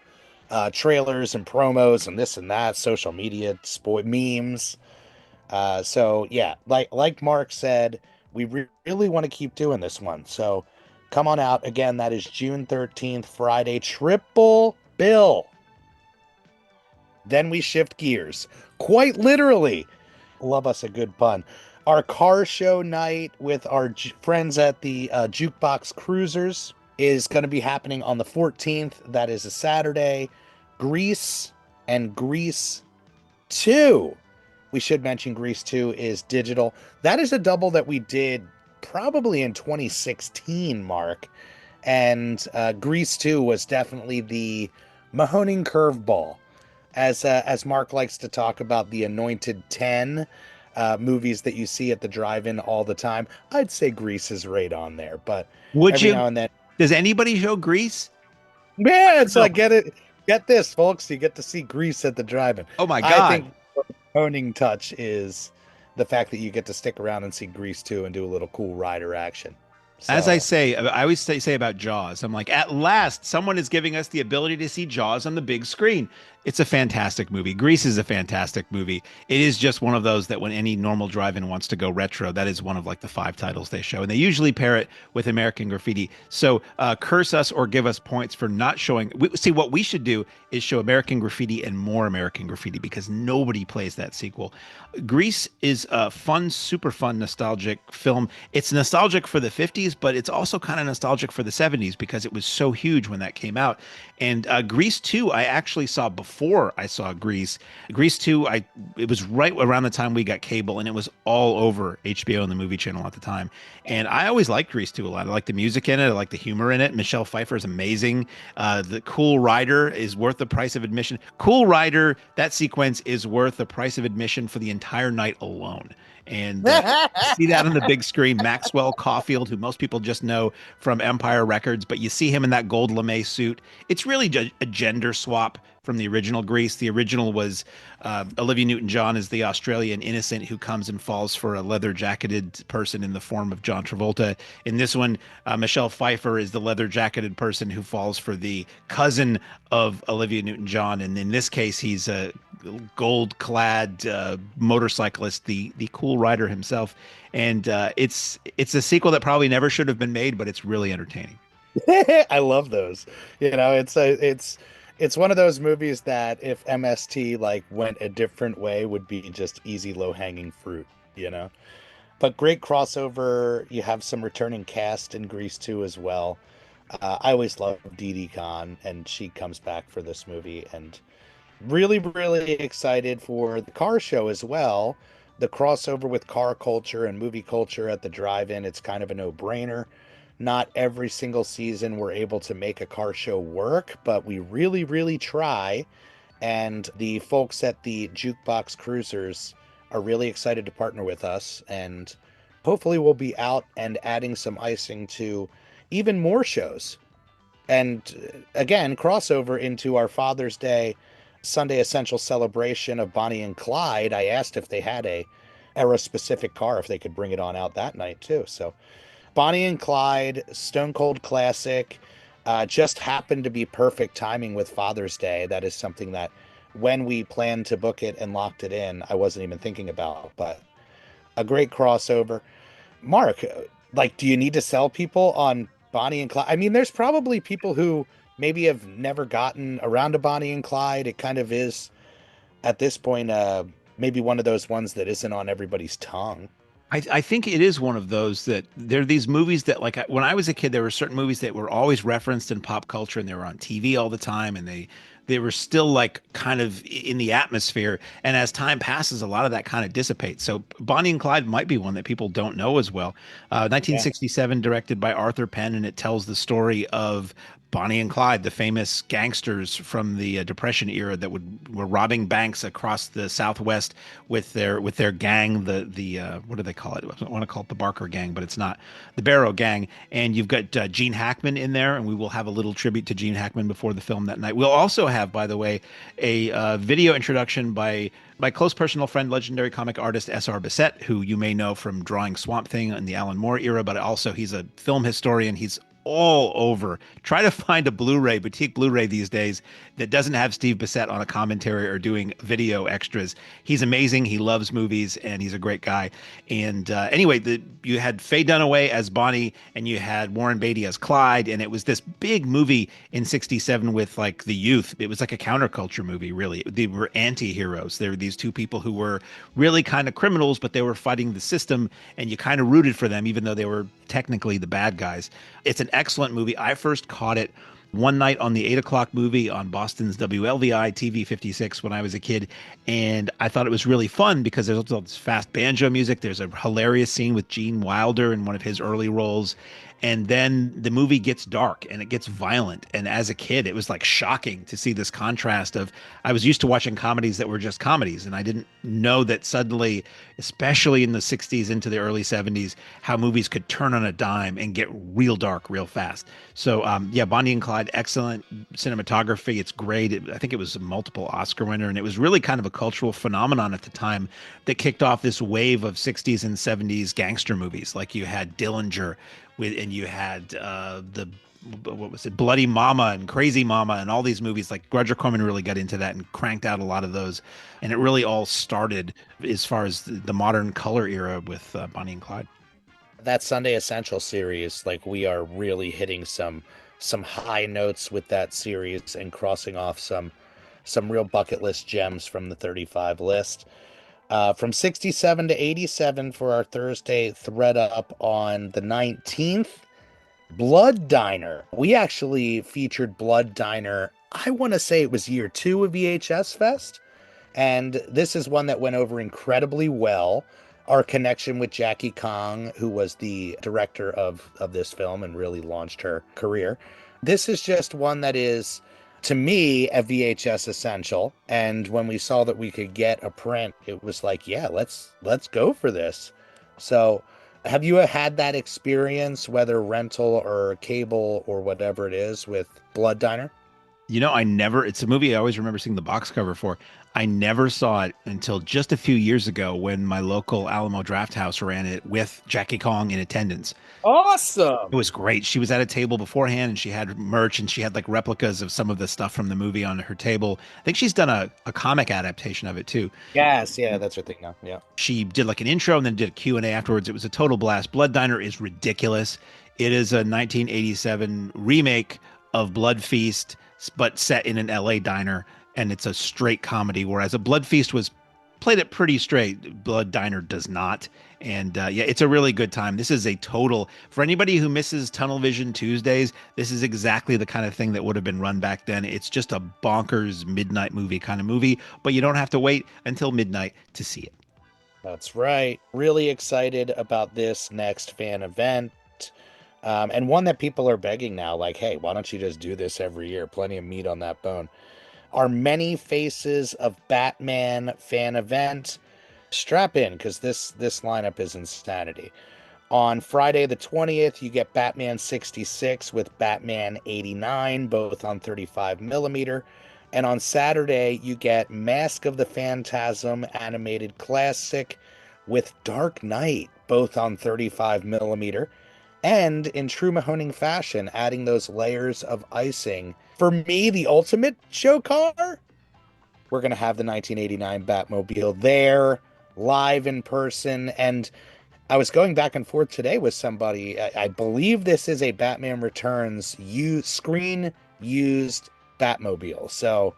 trailers and promos and this and that, social media, memes. So yeah, like Mark said, we really want to keep doing this one. So come on out. Again, that is June 13th, Friday, triple bill. Then we shift gears. Quite literally. Love us a good pun. Our car show night with our friends at the Jukebox Cruisers is going to be happening on the 14th. That is a Saturday. Grease and Grease 2. We should mention Grease 2 is digital. That is a double that we did probably in 2016, Mark. And Grease 2 was definitely the Mahoning curveball. As Mark likes to talk about the anointed 10 movies that you see at the drive-in all the time, I'd say Grease is right on there. But every now and then, does anybody show Grease? Yeah, it's like, get this, folks. You get to see Grease at the drive-in. Oh my God. I think the owning touch is the fact that you get to stick around and see Grease 2 and do a little cool rider action. So, as I always say about Jaws, I'm like, at last, someone is giving us the ability to see Jaws on the big screen. It's a fantastic movie. Grease is a fantastic movie. It is just one of those that when any normal drive-in wants to go retro, that is one of like the 5 titles they show. And they usually pair it with American Graffiti. So curse us or give us points for not showing. See, what we should do is show American Graffiti and more American Graffiti, because nobody plays that sequel. Grease is a fun, super fun, nostalgic film. It's nostalgic for the 50s, but it's also kind of nostalgic for the 70s because it was so huge when that came out. And Grease 2, I actually saw before before I saw Grease. Grease 2, it was right around the time we got cable, and it was all over HBO and the movie channel at the time. And I always liked Grease 2 a lot. I like the music in it. I like the humor in it. Michelle Pfeiffer is amazing. The Cool Rider is worth the price of admission. Cool Rider, that sequence is worth the price of admission for the entire night alone. And see that on the big screen. Maxwell Caulfield, who most people just know from Empire Records, but you see him in that gold lame suit. It's really a gender swap from the original Grease. The original was Olivia Newton-John is the Australian innocent who comes and falls for a leather-jacketed person in the form of John Travolta. In this one, Michelle Pfeiffer is the leather-jacketed person who falls for the cousin of Olivia Newton-John. And in this case, he's a gold-clad motorcyclist, the cool rider himself. And it's a sequel that probably never should have been made, but it's really entertaining. I love those. It's one of those movies that if MST like went a different way would be just easy low hanging fruit, you know. But great crossover. You have some returning cast in Grease 2 as well. I always love Dee Khan, and she comes back for this movie, and really, really excited for the car show as well. The crossover with car culture and movie culture at the drive-in, it's kind of a no-brainer. Not every single season we're able to make a car show work, but we really, really try. And the folks at the Jukebox Cruisers are really excited to partner with us. And hopefully we'll be out and adding some icing to even more shows. And again, crossover into our Father's Day Sunday Essential celebration of Bonnie and Clyde. I asked if they had a era-specific car, if they could bring it on out that night too. So Bonnie and Clyde, Stone Cold classic, just happened to be perfect timing with Father's Day. That is something that when we planned to book it and locked it in, I wasn't even thinking about, but a great crossover. Mark, like, do you need to sell people on Bonnie and Clyde? I mean, there's probably people who maybe have never gotten around to Bonnie and Clyde. It kind of is, at this point, maybe one of those ones that isn't on everybody's tongue. I think it is one of those that there are these movies that, like, when I was a kid, there were certain movies that were always referenced in pop culture and they were on TV all the time, and they were still like kind of in the atmosphere. And as time passes, a lot of that kind of dissipates. So Bonnie and Clyde might be one that people don't know as well. 1967, directed by Arthur Penn, and it tells the story of Bonnie and Clyde, the famous gangsters from the Depression era that were robbing banks across the Southwest with their gang, the what do they call it? I want to call it the Barker Gang, but it's not, the Barrow Gang. And you've got Gene Hackman in there, and we will have a little tribute to Gene Hackman before the film that night. We'll also have, by the way, a video introduction by my close personal friend, legendary comic artist S.R. Bissett, who you may know from drawing Swamp Thing in the Alan Moore era, but also he's a film historian. He's all over. Try to find a Blu-ray, boutique Blu-ray these days that doesn't have Steve Bissett on a commentary or doing video extras. He's amazing. He loves movies, and he's a great guy. And anyway, you had Faye Dunaway as Bonnie, and you had Warren Beatty as Clyde, and it was this big movie in '67 with like the youth. It was like a counterculture movie, really. They were anti-heroes. They were these two people who were really kind of criminals, but they were fighting the system, and you kind of rooted for them, even though they were technically the bad guys. It's an excellent movie. I first caught it one night on the 8 o'clock movie on Boston's WLVI TV 56 when I was a kid. And I thought it was really fun because there's also this fast banjo music. There's a hilarious scene with Gene Wilder in one of his early roles. And then the movie gets dark and it gets violent. And as a kid, it was like shocking to see this contrast of, I was used to watching comedies that were just comedies. And I didn't know that suddenly, especially in the 60s into the early 70s, how movies could turn on a dime and get real dark real fast. So yeah, Bonnie and Clyde, excellent cinematography. It's great. I think it was a multiple Oscar winner. And it was really kind of a cultural phenomenon at the time that kicked off this wave of 60s and 70s gangster movies. Like you had Dillinger, and you had what was it, Bloody Mama and Crazy Mama and all these movies. Like Roger Corman really got into that and cranked out a lot of those. And it really all started as far as the modern color era with Bonnie and Clyde. That Sunday Essential series, like we are really hitting some high notes with that series and crossing off some real bucket list gems from the 35 list. From 67 to 87 for our Thursday thread up on the 19th, Blood Diner. We actually featured Blood Diner I want to say it was year 2 of VHS Fest. And this is one that went over incredibly well. Our connection with Jackie Kong, who was the director of this film and really launched her career. This is just one that is, to me, a VHS essential. And when we saw that we could get a print, it was like, yeah, let's go for this. So have you had that experience, whether rental or cable or whatever it is, with Blood Diner? It's a movie I always remember seeing the box cover for. I never saw it until just a few years ago when my local Alamo Draft House ran it with Jackie Kong in attendance. It Awesome. was great. She was at a table beforehand and she had merch and she had like replicas of some of the stuff from the movie on her table. I think she's done a comic adaptation of it too. Yes, yeah, that's her thing now. Yeah. She did like an intro and then did a Q&A afterwards. It was a total blast. Blood Diner is ridiculous. It is a 1987 remake of Blood Feast, but set in an LA diner, and it's a straight comedy, whereas a Blood Feast was played it pretty straight. Blood Diner does not. And yeah, it's a really good time. This is a total, for anybody who misses Tunnel Vision Tuesdays, this is exactly the kind of thing that would have been run back then. It's just a bonkers midnight movie kind of movie, but you don't have to wait until midnight to see it. That's right. Really excited about this next fan event. And one that people are begging now, like, hey, why don't you just do this every year? Plenty of meat on that bone. Our Many Faces of Batman fan event. Strap in, because this lineup is insanity. On Friday the 20th, you get Batman 66 with Batman 89, both on 35 millimeter. And on Saturday, you get Mask of the Phantasm animated classic with Dark Knight, both on 35 millimeter. And in true Mahoning fashion, adding those layers of icing. For me, the ultimate show car, we're going to have the 1989 Batmobile there, live in person. And I was going back and forth today with somebody. I believe this is a Batman Returns screen used Batmobile. So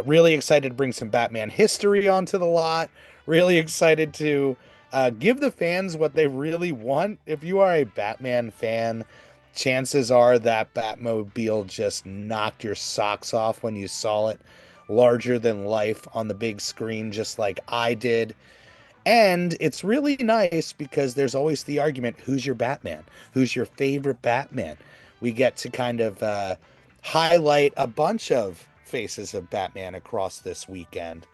really excited to bring some Batman history onto the lot. Really excited to give the fans what they really want. If you are a Batman fan, chances are that Batmobile just knocked your socks off when you saw it larger than life on the big screen, just like I did. And it's really nice because there's always the argument, who's your Batman? Who's your favorite Batman? We get to kind of highlight a bunch of faces of Batman across this weekend.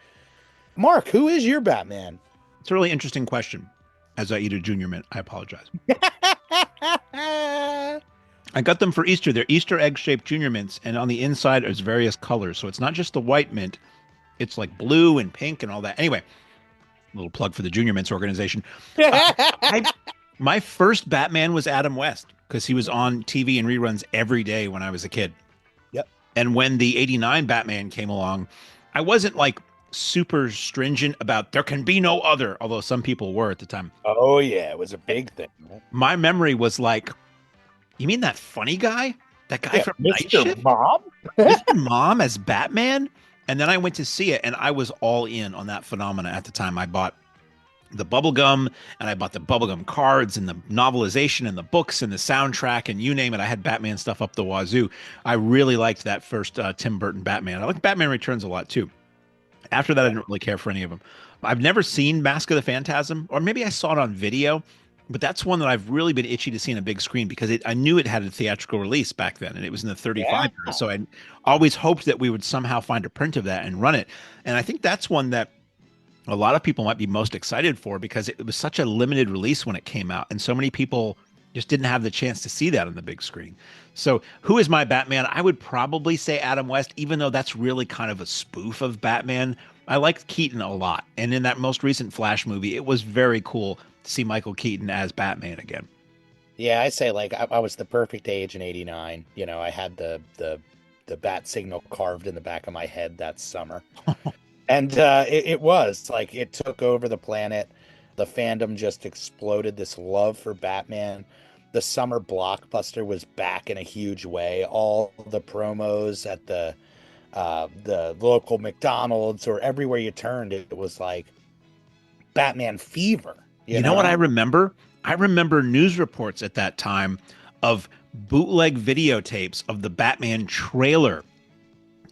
Mark, who is your Batman? It's a really interesting question. As I eat a Junior Mint, I apologize. I got them for Easter. They're Easter egg-shaped Junior Mints, and on the inside is various colors. So it's not just the white mint. It's like blue and pink and all that. Anyway, a little plug for the Junior Mints organization. My first Batman was Adam West because he was on TV and reruns every day when I was a kid. Yep. And when the 89 Batman came along, I wasn't like super stringent about there can be no other, although some people were at the time. Oh, yeah, it was a big thing. My memory was like, you mean that funny guy? That guy from Night Shift? Mom? Mr. Mom as Batman? And then I went to see it, and I was all in on that phenomena at the time. I bought the bubblegum, and I bought the bubblegum cards, and the novelization, and the books, and the soundtrack, and you name it. I had Batman stuff up the wazoo. I really liked that first Tim Burton Batman. I like Batman Returns a lot, too. After that, I didn't really care for any of them. I've never seen Mask of the Phantasm, or maybe I saw it on video, but that's one that I've really been itchy to see on a big screen because I knew it had a theatrical release back then, and it was in the 35 era. So I always hoped that we would somehow find a print of that and run it. And I think that's one that a lot of people might be most excited for because it was such a limited release when it came out, and so many people just didn't have the chance to see that on the big screen. So who is my Batman? I would probably say Adam West, even though that's really kind of a spoof of Batman. I liked Keaton a lot. And in that most recent Flash movie, it was very cool to see Michael Keaton as Batman again. Yeah, I say like I was the perfect age in 89. You know, I had the bat signal carved in the back of my head that summer. And it was like it took over the planet. The fandom just exploded, this love for Batman. The summer blockbuster was back in a huge way. All the promos at the local McDonald's or everywhere you turned, it was like Batman fever. You know what I remember? I remember news reports at that time of bootleg videotapes of the Batman trailer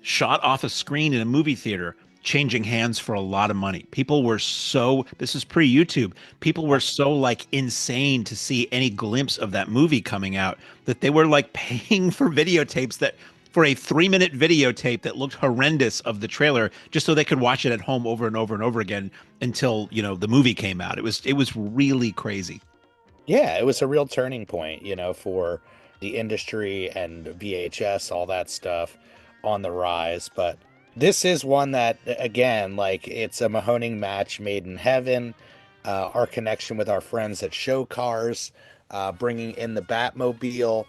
shot off a screen in a movie theater changing hands for a lot of money. People were so, this is pre-YouTube, people were so like insane to see any glimpse of that movie coming out that they were like paying for videotapes that for a 3-minute videotape that looked horrendous of the trailer just so they could watch it at home over and over and over again until, you know, the movie came out. It was really crazy. Yeah, it was a real turning point, for the industry and VHS, all that stuff on the rise. But this is one that, again, like, it's a Mahoning match made in heaven. Our connection with our friends at Show Cars, bringing in the Batmobile,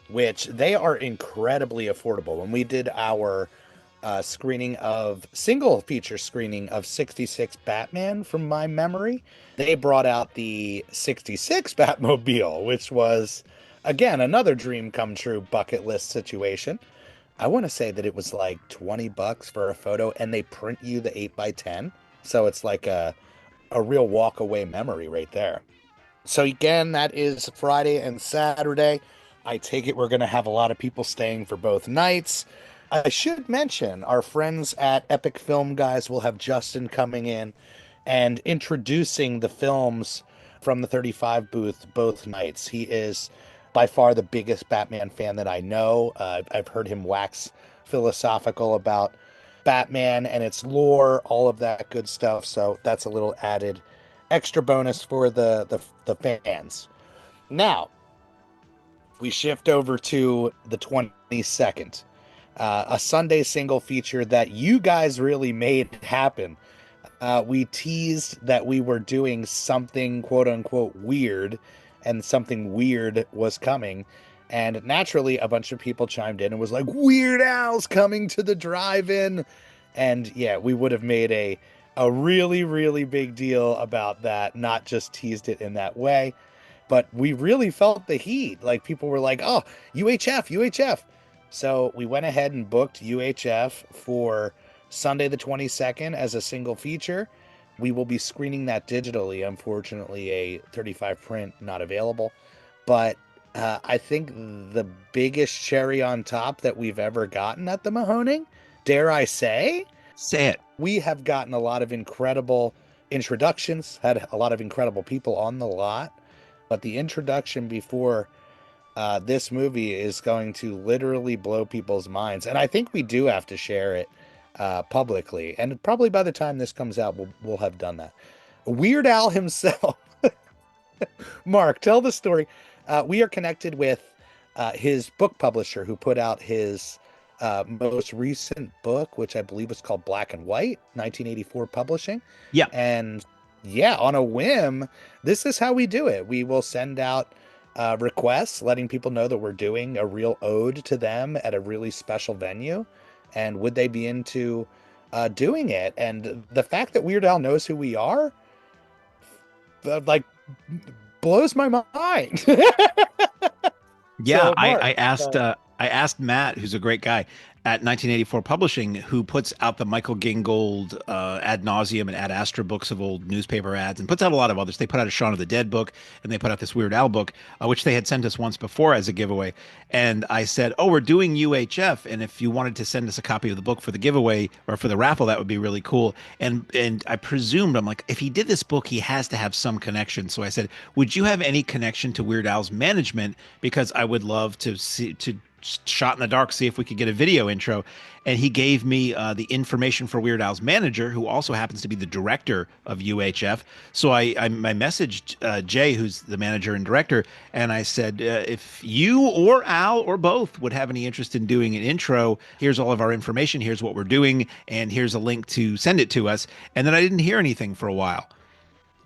which they are incredibly affordable. When we did our single feature screening of 66 Batman from my memory, they brought out the 66 Batmobile, which was, again, another dream come true bucket list situation. I want to say that it was like $20 for a photo, and they print you the 8x10. So it's like a real walk away memory right there. So again, that is Friday and Saturday. I take it we're going to have a lot of people staying for both nights. I should mention our friends at Epic Film Guys will have Justin coming in and introducing the films from the 35 booth both nights. He is by far the biggest Batman fan that I know. I've heard him wax philosophical about Batman and its lore, all of that good stuff. So that's a little added extra bonus for the fans. Now, we shift over to the 22nd, a Sunday single feature that you guys really made happen. We teased that we were doing something quote unquote weird, and something weird was coming. And naturally, a bunch of people chimed in and was like, Weird Al's coming to the drive-in. And yeah, we would have made a really, really big deal about that, not just teased it in that way. But we really felt the heat. Like, people were like, oh, UHF. So we went ahead and booked UHF for Sunday the 22nd as a single feature. We will be screening that digitally. Unfortunately, a 35 print not available. But I think the biggest cherry on top that we've ever gotten at the Mahoning, dare I say? Say it. We have gotten a lot of incredible introductions, had a lot of incredible people on the lot. But the introduction before this movie is going to literally blow people's minds. And I think we do have to share it publicly. And probably by the time this comes out, we'll have done that. Weird Al himself. Mark, tell the story. We are connected with his book publisher who put out his most recent book, which I believe was called Black and White, 1984 publishing. Yeah. And yeah, on a whim, this is how we do it. We will send out requests letting people know that we're doing a real ode to them at a really special venue. And would they be into doing it? And the fact that Weird Al knows who we are, like, blows my mind. Yeah, So, Mark, I asked Matt, who's a great guy at 1984 Publishing, who puts out the Michael Gingold Ad Nauseum and Ad Astra books of old newspaper ads, and puts out a lot of others. They put out a Shaun of the Dead book, and they put out this Weird Al book, which they had sent us once before as a giveaway. And I said, oh, we're doing UHF, and if you wanted to send us a copy of the book for the giveaway or for the raffle, that would be really cool. And I presumed, I'm like, if he did this book, he has to have some connection. So I said, would you have any connection to Weird Al's management? Because I would love to shot in the dark, see if we could get a video intro. And he gave me the information for Weird Al's manager, who also happens to be the director of UHF. So I messaged Jay, who's the manager and director, and I said, if you or Al or both would have any interest in doing an intro, here's all of our information, here's what we're doing, and here's a link to send it to us. And then I didn't hear anything for a while.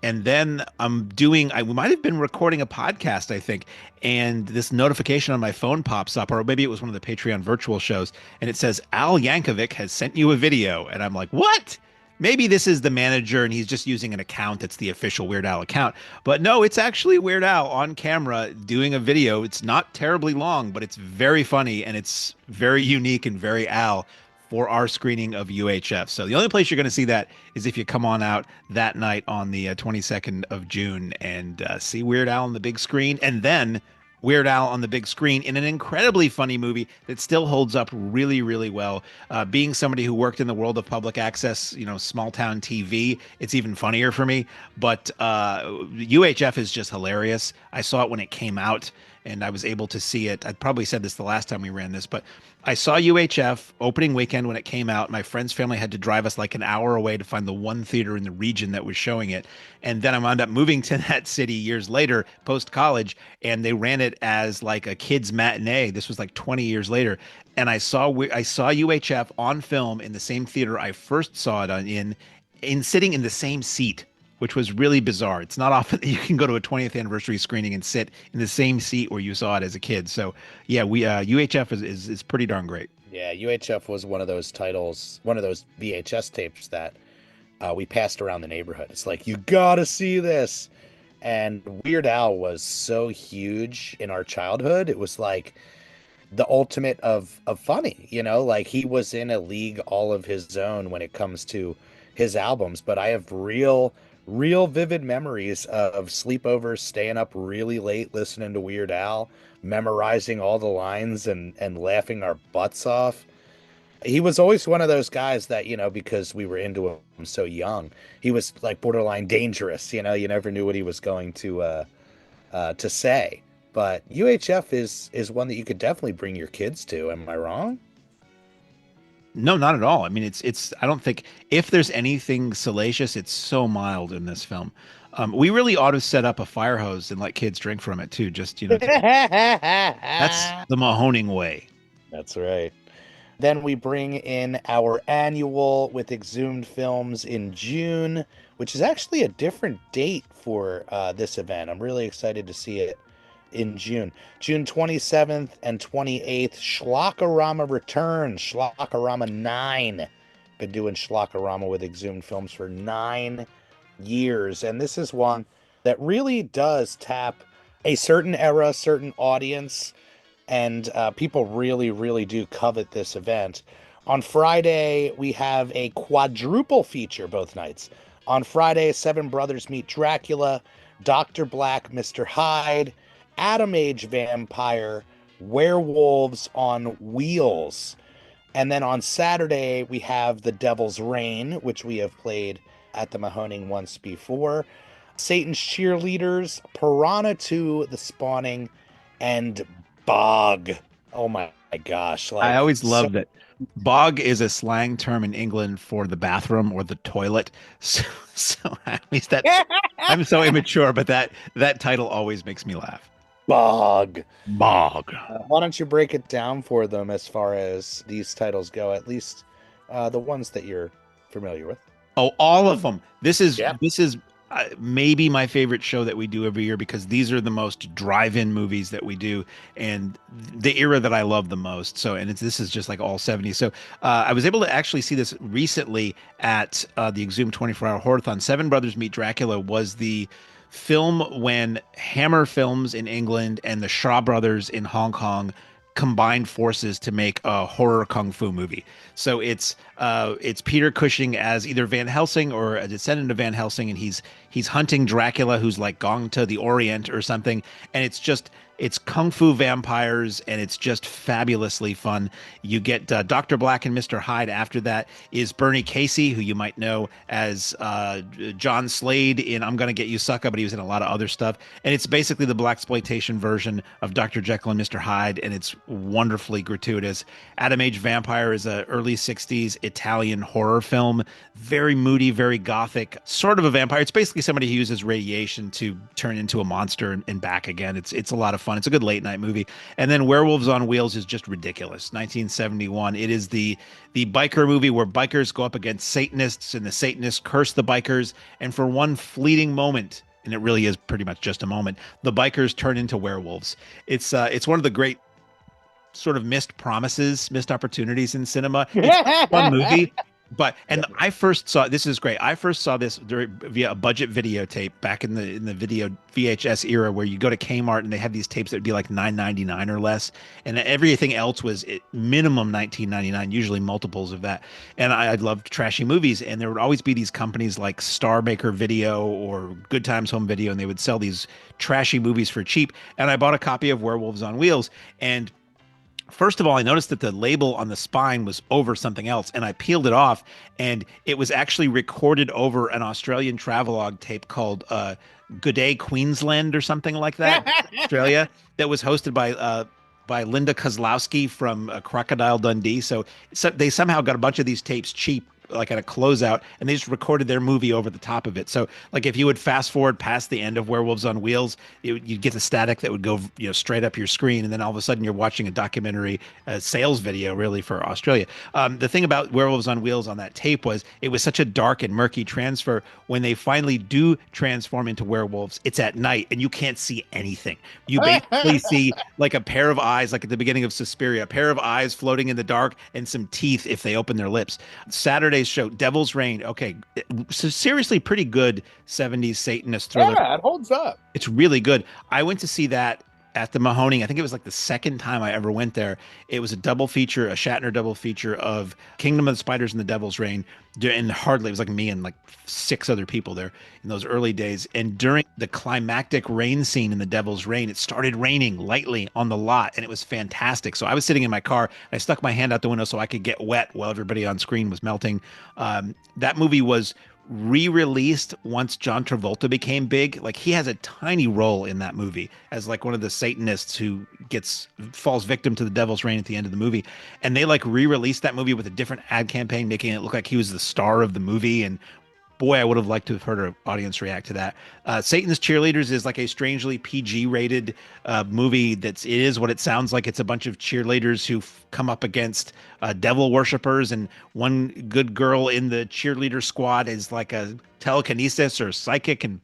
And then we might have been recording a podcast, I think, and this notification on my phone pops up, or maybe it was one of the Patreon virtual shows, and it says, Al Yankovic has sent you a video. And I'm like, what? Maybe this is the manager and he's just using an account that's the official Weird Al account. But no, it's actually Weird Al on camera doing a video. It's not terribly long, but it's very funny, and it's very unique and very Al for our screening of UHF. So the only place you're going to see that is if you come on out that night on the 22nd of June and see Weird Al on the big screen, and then Weird Al on the big screen in an incredibly funny movie that still holds up really, really well. Being somebody who worked in the world of public access, small town TV, it's even funnier for me. But UHF is just hilarious. I saw it when it came out, and I was able to see it. I probably said this the last time we ran this, but I saw UHF opening weekend when it came out. My friend's family had to drive us like an hour away to find the one theater in the region that was showing it. And then I wound up moving to that city years later, post college, and they ran it as like a kids matinee. This was like 20 years later. And I saw UHF on film in the same theater I first saw it in sitting in the same seat, which was really bizarre. It's not often that you can go to a 20th anniversary screening and sit in the same seat where you saw it as a kid. So yeah, UHF is pretty darn great. Yeah, UHF was one of those titles, one of those VHS tapes that we passed around the neighborhood. It's like, you gotta see this. And Weird Al was so huge in our childhood. It was like the ultimate of funny, like he was in a league all of his own when it comes to his albums. But I have real vivid memories of sleepovers, staying up really late listening to Weird Al, memorizing all the lines and laughing our butts off. He was always one of those guys that, because we were into him so young, he was like borderline dangerous. You never knew what he was going to say. But UHF is one that you could definitely bring your kids to. Am I wrong? No, not at all. I mean, it's. I don't think if there's anything salacious, it's so mild in this film. We really ought to set up a fire hose and let kids drink from it too. Just that's the Mahoning way. That's right. Then we bring in our annual with Exhumed Films in June, which is actually a different date for this event. I'm really excited to see it in June. June 27th and 28th, Schlockorama returns. Schlockorama 9. Been doing Schlockorama with Exhumed Films for 9 years. And this is one that really does tap a certain era, certain audience. And people really, really do covet this event. On Friday, we have a quadruple feature both nights. On Friday, Seven Brothers Meet Dracula, Dr. Black, Mr. Hyde, Atom Age Vampire, Werewolves on Wheels. And then on Saturday, we have The Devil's Reign, which we have played at the Mahoning once before. Satan's Cheerleaders, Piranha 2, The Spawning, and Bog. Oh my gosh. I always loved it. Bog is a slang term in England for the bathroom or the toilet. So at least that I'm so immature, but that title always makes me laugh. Bog. Why don't you break it down for them as far as these titles go, at least the ones that you're familiar with? Oh, all of them. This is maybe my favorite show that we do every year because these are the most drive-in movies that we do and the era that I love the most. So, and this is just like all 70s. So I was able to actually see this recently at the Exhumed 24-hour Horrorthon. Seven Brothers Meet Dracula was the film when Hammer Films in England and the Shaw Brothers in Hong Kong combined forces to make a horror kung fu movie. So it's Peter Cushing as either Van Helsing or a descendant of Van Helsing, and he's hunting Dracula, who's like gone to the Orient or something, and it's kung fu vampires, and it's just fabulously fun. You get Dr. Black and Mr. Hyde. After that is Bernie Casey, who you might know as John Slade in I'm Gonna Get You Sucker, but he was in a lot of other stuff. And it's basically the blaxploitation version of Dr. Jekyll and Mr. Hyde, and it's wonderfully gratuitous. Atom Age Vampire is a early 60s Italian horror film. Very moody, very gothic, sort of a vampire. It's basically somebody who uses radiation to turn into a monster and back again. It's a lot of fun. It's a good late night movie. And then Werewolves on Wheels is just ridiculous. 1971. It is the biker movie where bikers go up against Satanists and the Satanists curse the bikers. And for one fleeting moment, and it really is pretty much just a moment, the bikers turn into werewolves. It's one of the great sort of missed promises, missed opportunities in cinema. It's a fun movie, And I first saw, this is great. I first saw this via a budget videotape back in the video VHS era, where you go to Kmart and they had these tapes that would be like $9.99 or less, and everything else was at minimum $19.99, usually multiples of that. And I loved trashy movies, and there would always be these companies like Star Maker Video or Good Times Home Video, and they would sell these trashy movies for cheap. And I bought a copy of Werewolves on Wheels, and first of all, I noticed that the label on the spine was over something else, and I peeled it off, and it was actually recorded over an Australian travelogue tape called Good Day Queensland or something like that, Australia, that was hosted by Linda Kozlowski from Crocodile Dundee. So they somehow got a bunch of these tapes cheap, like at a closeout, and they just recorded their movie over the top of it. So like if you would fast forward past the end of Werewolves on Wheels, you'd get the static that would go straight up your screen, and then all of a sudden you're watching a documentary, sales video really for Australia. The thing about Werewolves on Wheels on that tape was it was such a dark and murky transfer. When they finally do transform into werewolves, it's at night and you can't see anything. You basically see like a pair of eyes, like at the beginning of Suspiria, a pair of eyes floating in the dark and some teeth if they open their lips. Saturday's show, Devil's Reign. Okay, so seriously, pretty good 70s Satanist thriller. Yeah, it holds up. It's really good. I went to see that at the Mahoning. I think it was like the second time I ever went there. It was a double feature, a Shatner double feature of Kingdom of the Spiders and the Devil's Reign. And hardly, it was like me and like 6 other people there in those early days. And during the climactic rain scene in the Devil's Reign, it started raining lightly on the lot, and it was fantastic. So I was sitting in my car, and I stuck my hand out the window so I could get wet while everybody on screen was melting. That movie was re-released once John Travolta became big. Like, he has a tiny role in that movie as like one of the Satanists who falls victim to the Devil's Reign at the end of the movie. And they like re-released that movie with a different ad campaign, making it look like he was the star of the movie. And boy, I would have liked to have heard an audience react to that. Satan's Cheerleaders is like a strangely PG-rated movie. It is what it sounds like. It's a bunch of cheerleaders who come up against devil worshippers, and one good girl in the cheerleader squad is like a telekinesis or psychic, and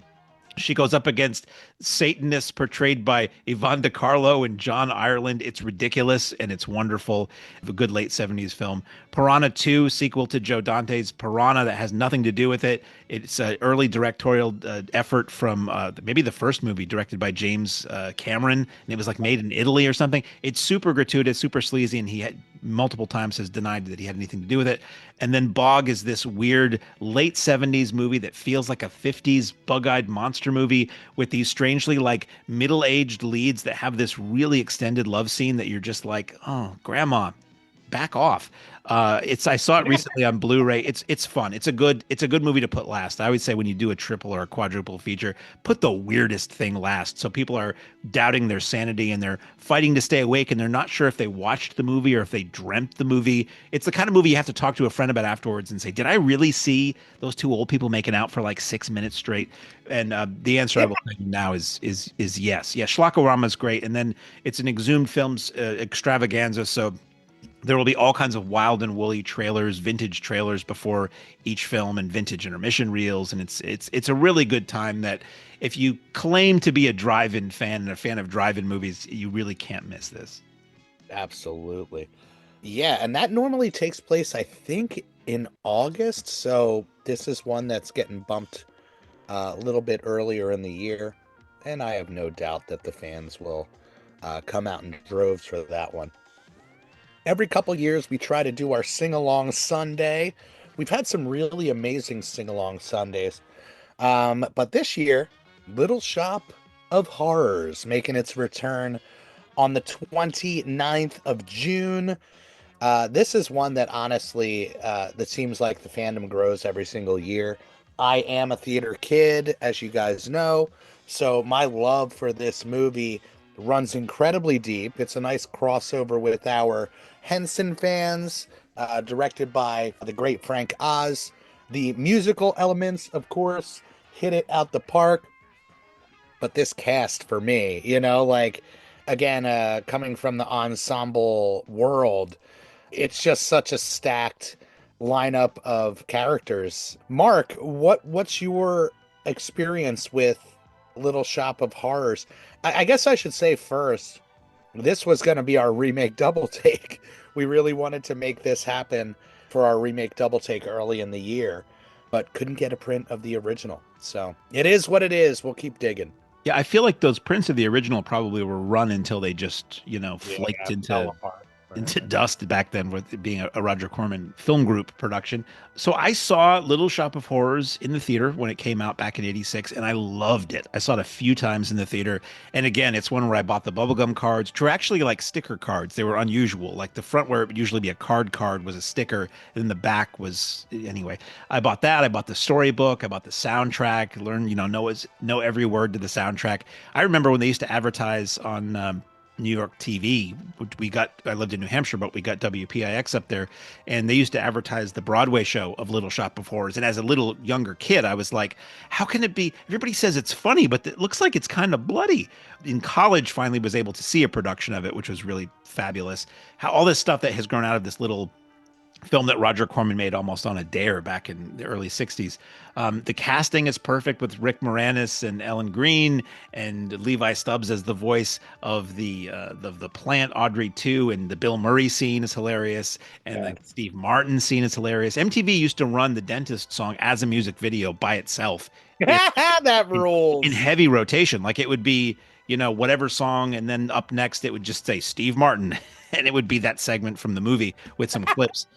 she goes up against Satanists portrayed by Yvonne DiCarlo and John Ireland. It's ridiculous and it's wonderful. A good late 70s film. Piranha 2, sequel to Joe Dante's Piranha that has nothing to do with it. It's an early directorial effort from maybe the first movie directed by James Cameron, and it was like made in Italy or something. It's super gratuitous, super sleazy, and he had multiple times has denied that he had anything to do with it. And then Bog is this weird late 70s movie that feels like a 50s bug-eyed monster movie with these strangely like middle-aged leads that have this really extended love scene that you're just like, oh, grandma, back off. I saw it recently on Blu-ray. It's fun. It's a good movie to put last. I always say when you do a triple or a quadruple feature, put the weirdest thing last. So people are doubting their sanity and they're fighting to stay awake, and they're not sure if they watched the movie or if they dreamt the movie. It's the kind of movie you have to talk to a friend about afterwards and say, did I really see those two old people making out for like 6 minutes straight? And the answer I will tell you now is yes. Yeah, Schlockorama is great. And then it's an Exhumed Films extravaganza. So there will be all kinds of wild and woolly trailers, vintage trailers before each film, and vintage intermission reels. And it's a really good time that if you claim to be a drive-in fan and a fan of drive-in movies, you really can't miss this. Absolutely. Yeah, and that normally takes place, I think, in August. So this is one that's getting bumped a little bit earlier in the year. And I have no doubt that the fans will come out in droves for that one. Every couple years, we try to do our sing-along Sunday. We've had some really amazing sing-along Sundays. But this year, Little Shop of Horrors making its return on the 29th of June. This is one that honestly, that seems like the fandom grows every single year. I am a theater kid, as you guys know, so my love for this movie runs incredibly deep. It's a nice crossover with our Henson fans, directed by the great Frank Oz. The musical elements, of course, hit it out the park. But this cast for me, like, again, coming from the ensemble world, it's just such a stacked lineup of characters. Mark, what's your experience with Little Shop of Horrors? I guess I should say first, this was going to be our remake double take. We really wanted to make this happen. for our remake double take early in the year, but couldn't get a print of the original. So it is what it is. We'll keep digging. Yeah, I feel like those prints of the original probably were run until they just, Yeah, flaked fell apart. into dust back then with it being a Roger Corman film group production. So I saw Little Shop of Horrors in the theater when it came out back in 86, and I loved it. I saw it a few times in the theater. And again, it's one where I bought the bubblegum cards, which were actually like sticker cards. They were unusual. Like the front where it would usually be a card was a sticker, and then the back was anyway. I bought that. I bought the storybook. I bought the soundtrack. Learn, know every word to the soundtrack. I remember when they used to advertise on New York TV. I lived in New Hampshire, but we got WPIX up there, and they used to advertise the Broadway show of Little Shop of Horrors. And as a little younger kid, I was like, how can it be? Everybody says it's funny, but it looks like it's kind of bloody. In college, finally was able to see a production of it, which was really fabulous. How all this stuff that has grown out of this little film that Roger Corman made almost on a dare back in the early 60s. The casting is perfect with Rick Moranis and Ellen Greene and Levi Stubbs as the voice of the plant Audrey 2, and the Bill Murray scene is hilarious, and the Steve Martin scene is hilarious. MTV used to run the Dentist song as a music video by itself. That rules. In heavy rotation. Like it would be, whatever song, and then up next it would just say Steve Martin, and it would be that segment from the movie with some clips.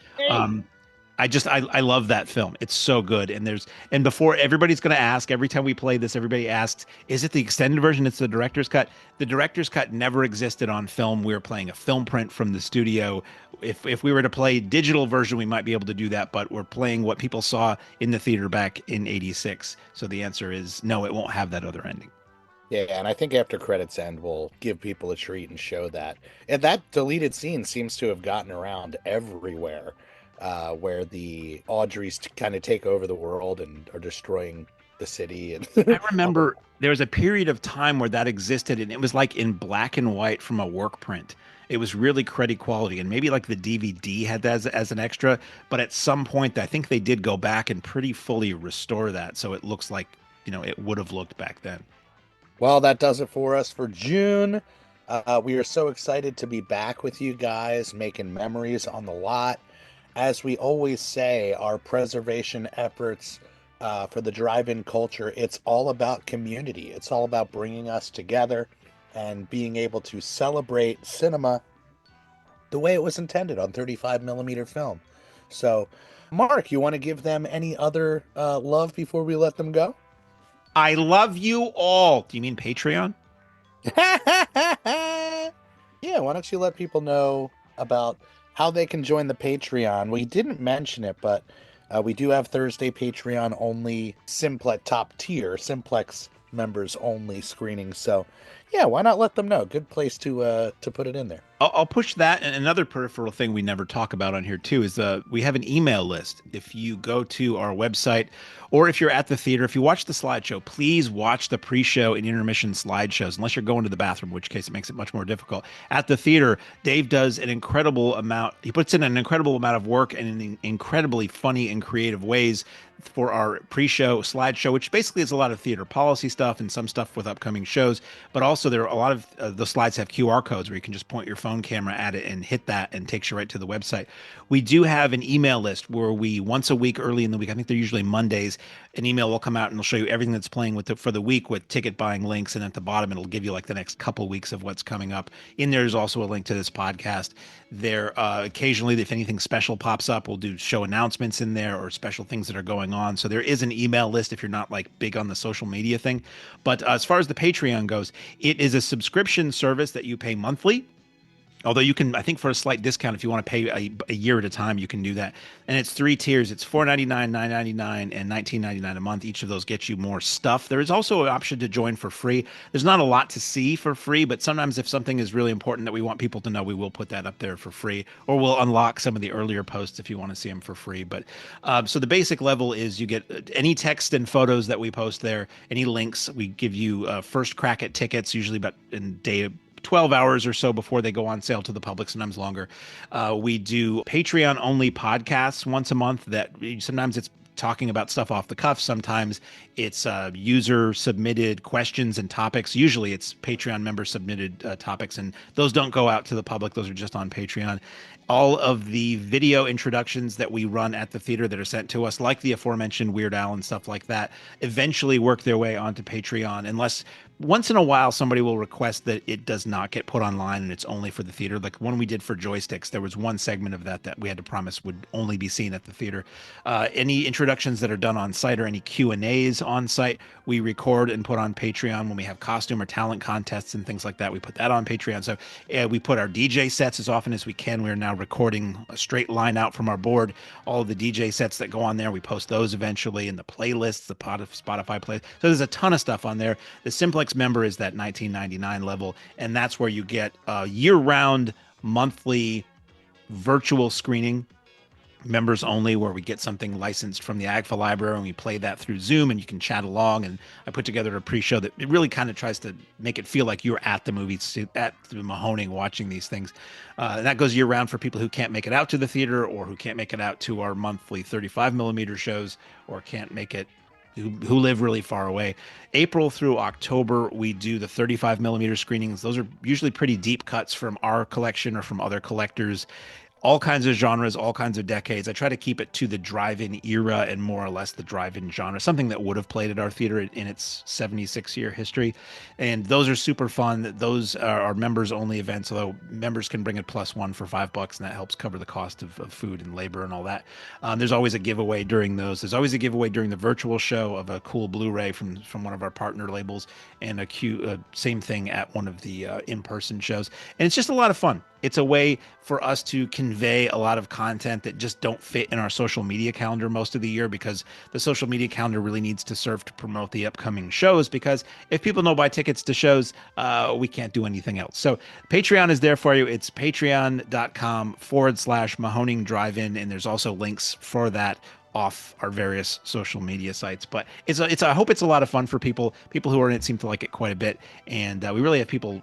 I love that film. It's so good. And before everybody's going to ask, every time we play this, everybody asks, is it the extended version? It's the director's cut. The director's cut never existed on film. We were playing a film print from the studio. If we were to play digital version, we might be able to do that, but we're playing what people saw in the theater back in 86. So the answer is no, it won't have that other ending. Yeah, and I think after credits end, we'll give people a treat and show that. And that deleted scene seems to have gotten around everywhere, where the Audreys kind of take over the world and are destroying the city. And I remember there was a period of time where that existed, and it was like in black and white from a work print. It was really cruddy quality, and maybe like the DVD had that as an extra. But at some point, I think they did go back and pretty fully restore that, so it looks like it would have looked back then. Well, that does it for us for June. We are so excited to be back with you guys, making memories on the lot. As we always say, our preservation efforts for the drive-in culture, it's all about community. It's all about bringing us together and being able to celebrate cinema the way it was intended on 35 millimeter film. So, Mark, you want to give them any other love before we let them go? I love you all. Do you mean Patreon? Yeah, why don't you let people know about how they can join the Patreon? We didn't mention it, but we do have Thursday Patreon only Simplex top tier, Simplex members only screenings. So yeah, why not let them know? Good place to put it in there. I'll push that. And another peripheral thing we never talk about on here too is we have an email list. If you go to our website, or if you're at the theater, if you watch the slideshow, please watch the pre-show and intermission slideshows, unless you're going to the bathroom, in which case it makes it much more difficult. At the theater, Dave does an incredible amount. He puts in an incredible amount of work and in incredibly funny and creative ways for our pre-show slideshow, which basically is a lot of theater policy stuff and some stuff with upcoming shows. But also there are a lot of the slides have QR codes where you can just point your phone camera at it and hit that and takes you right to the website. We do have an email list where we once a week early in the week, I think they're usually Mondays, an email will come out and it'll show you everything that's playing for the week with ticket buying links. And at the bottom, it'll give you like the next couple weeks of what's coming up. In there's also a link to this podcast. There occasionally, if anything special pops up, we'll do show announcements in there or special things that are going on. So there is an email list if you're not like big on the social media thing. But as far as the Patreon goes, it is a subscription service that you pay monthly. Although you can, I think for a slight discount, if you want to pay a year at a time, you can do that. And it's 3 tiers. It's $4.99, $9.99, and $19.99 a month. Each of those gets you more stuff. There is also an option to join for free. There's not a lot to see for free, but sometimes if something is really important that we want people to know, we will put that up there for free, or we'll unlock some of the earlier posts if you want to see them for free. But so the basic level is you get any text and photos that we post there, any links. We give you first crack at tickets, usually about in day 12 hours or so before they go on sale to the public, sometimes longer. We do Patreon only podcasts once a month that sometimes it's talking about stuff off the cuff. Sometimes it's user submitted questions and topics. Usually it's Patreon member submitted topics, and those don't go out to the public. Those are just on Patreon. All of the video introductions that we run at the theater that are sent to us, like the aforementioned Weird Al and stuff like that, eventually work their way onto Patreon, unless once in a while somebody will request that it does not get put online and it's only for the theater. Like one we did for Joysticks, there was one segment of that we had to promise would only be seen at the theater. Any introductions that are done on site or any Q&As on site, we record and put on Patreon. When we have costume or talent contests and things like that, we put that on Patreon. So we put our DJ sets as often as we can. We're now recording a straight line out from our board. All of the DJ sets that go on there, we post those eventually in the playlists, the Spotify playlist. So there's a ton of stuff on there. The Simplex member is that $19.99 level, and that's where you get a year-round monthly virtual screening, members only, where we get something licensed from the AGFA library and we play that through Zoom and you can chat along. And I put together a pre-show that it really kind of tries to make it feel like you're at the movies, at the Mahoning, watching these things. And that goes year round for people who can't make it out to the theater or who can't make it out to our monthly 35 millimeter shows or can't make it, who live really far away. April through October, we do the 35 millimeter screenings. Those are usually pretty deep cuts from our collection or from other collectors. All kinds of genres, all kinds of decades. I try to keep it to the drive-in era and more or less the drive-in genre, something that would have played at our theater in its 76-year history. And those are super fun. Those are members-only events, although members can bring a +1 for $5, and that helps cover the cost of food and labor and all that. There's always a giveaway during those. There's always a giveaway during the virtual show of a cool Blu-ray from one of our partner labels, and same thing at one of the in-person shows. And it's just a lot of fun. It's a way for us to convey a lot of content that just don't fit in our social media calendar most of the year, because the social media calendar really needs to serve to promote the upcoming shows, because if people don't buy tickets to shows, we can't do anything else. So Patreon is there for you. It's patreon.com/Mahoning Drive-In, and there's also links for that off our various social media sites. But I hope it's a lot of fun for people who are in it seem to like it quite a bit. And we really have people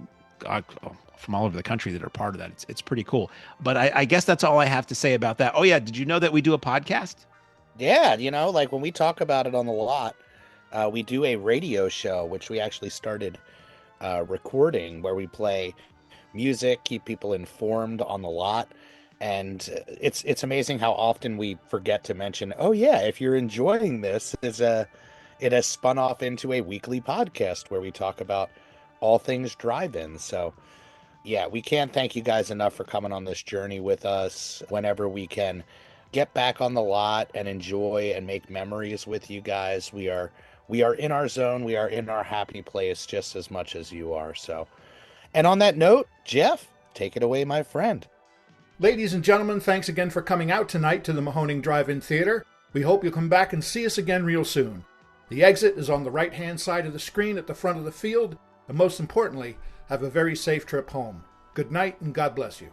from all over the country that are part of that. It's pretty cool. But I guess that's all I have to say about that. Oh yeah, did you know that we do a podcast? Yeah, like when we talk about it on the lot, we do a radio show, which we actually started recording, where we play music, keep people informed on the lot. And it's amazing how often we forget to mention, oh yeah, if you're enjoying this, it has spun off into a weekly podcast where we talk about all things drive-in. So yeah, we can't thank you guys enough for coming on this journey with us. Whenever we can get back on the lot and enjoy and make memories with you guys, we are in our zone. We are in our happy place just as much as you are. So, and on that note, Jeff, take it away, my friend. Ladies and gentlemen, thanks again for coming out tonight to the Mahoning Drive-In Theater. We hope you'll come back and see us again real soon. The exit is on the right-hand side of the screen at the front of the field, and most importantly, have a very safe trip home. Good night, and God bless you.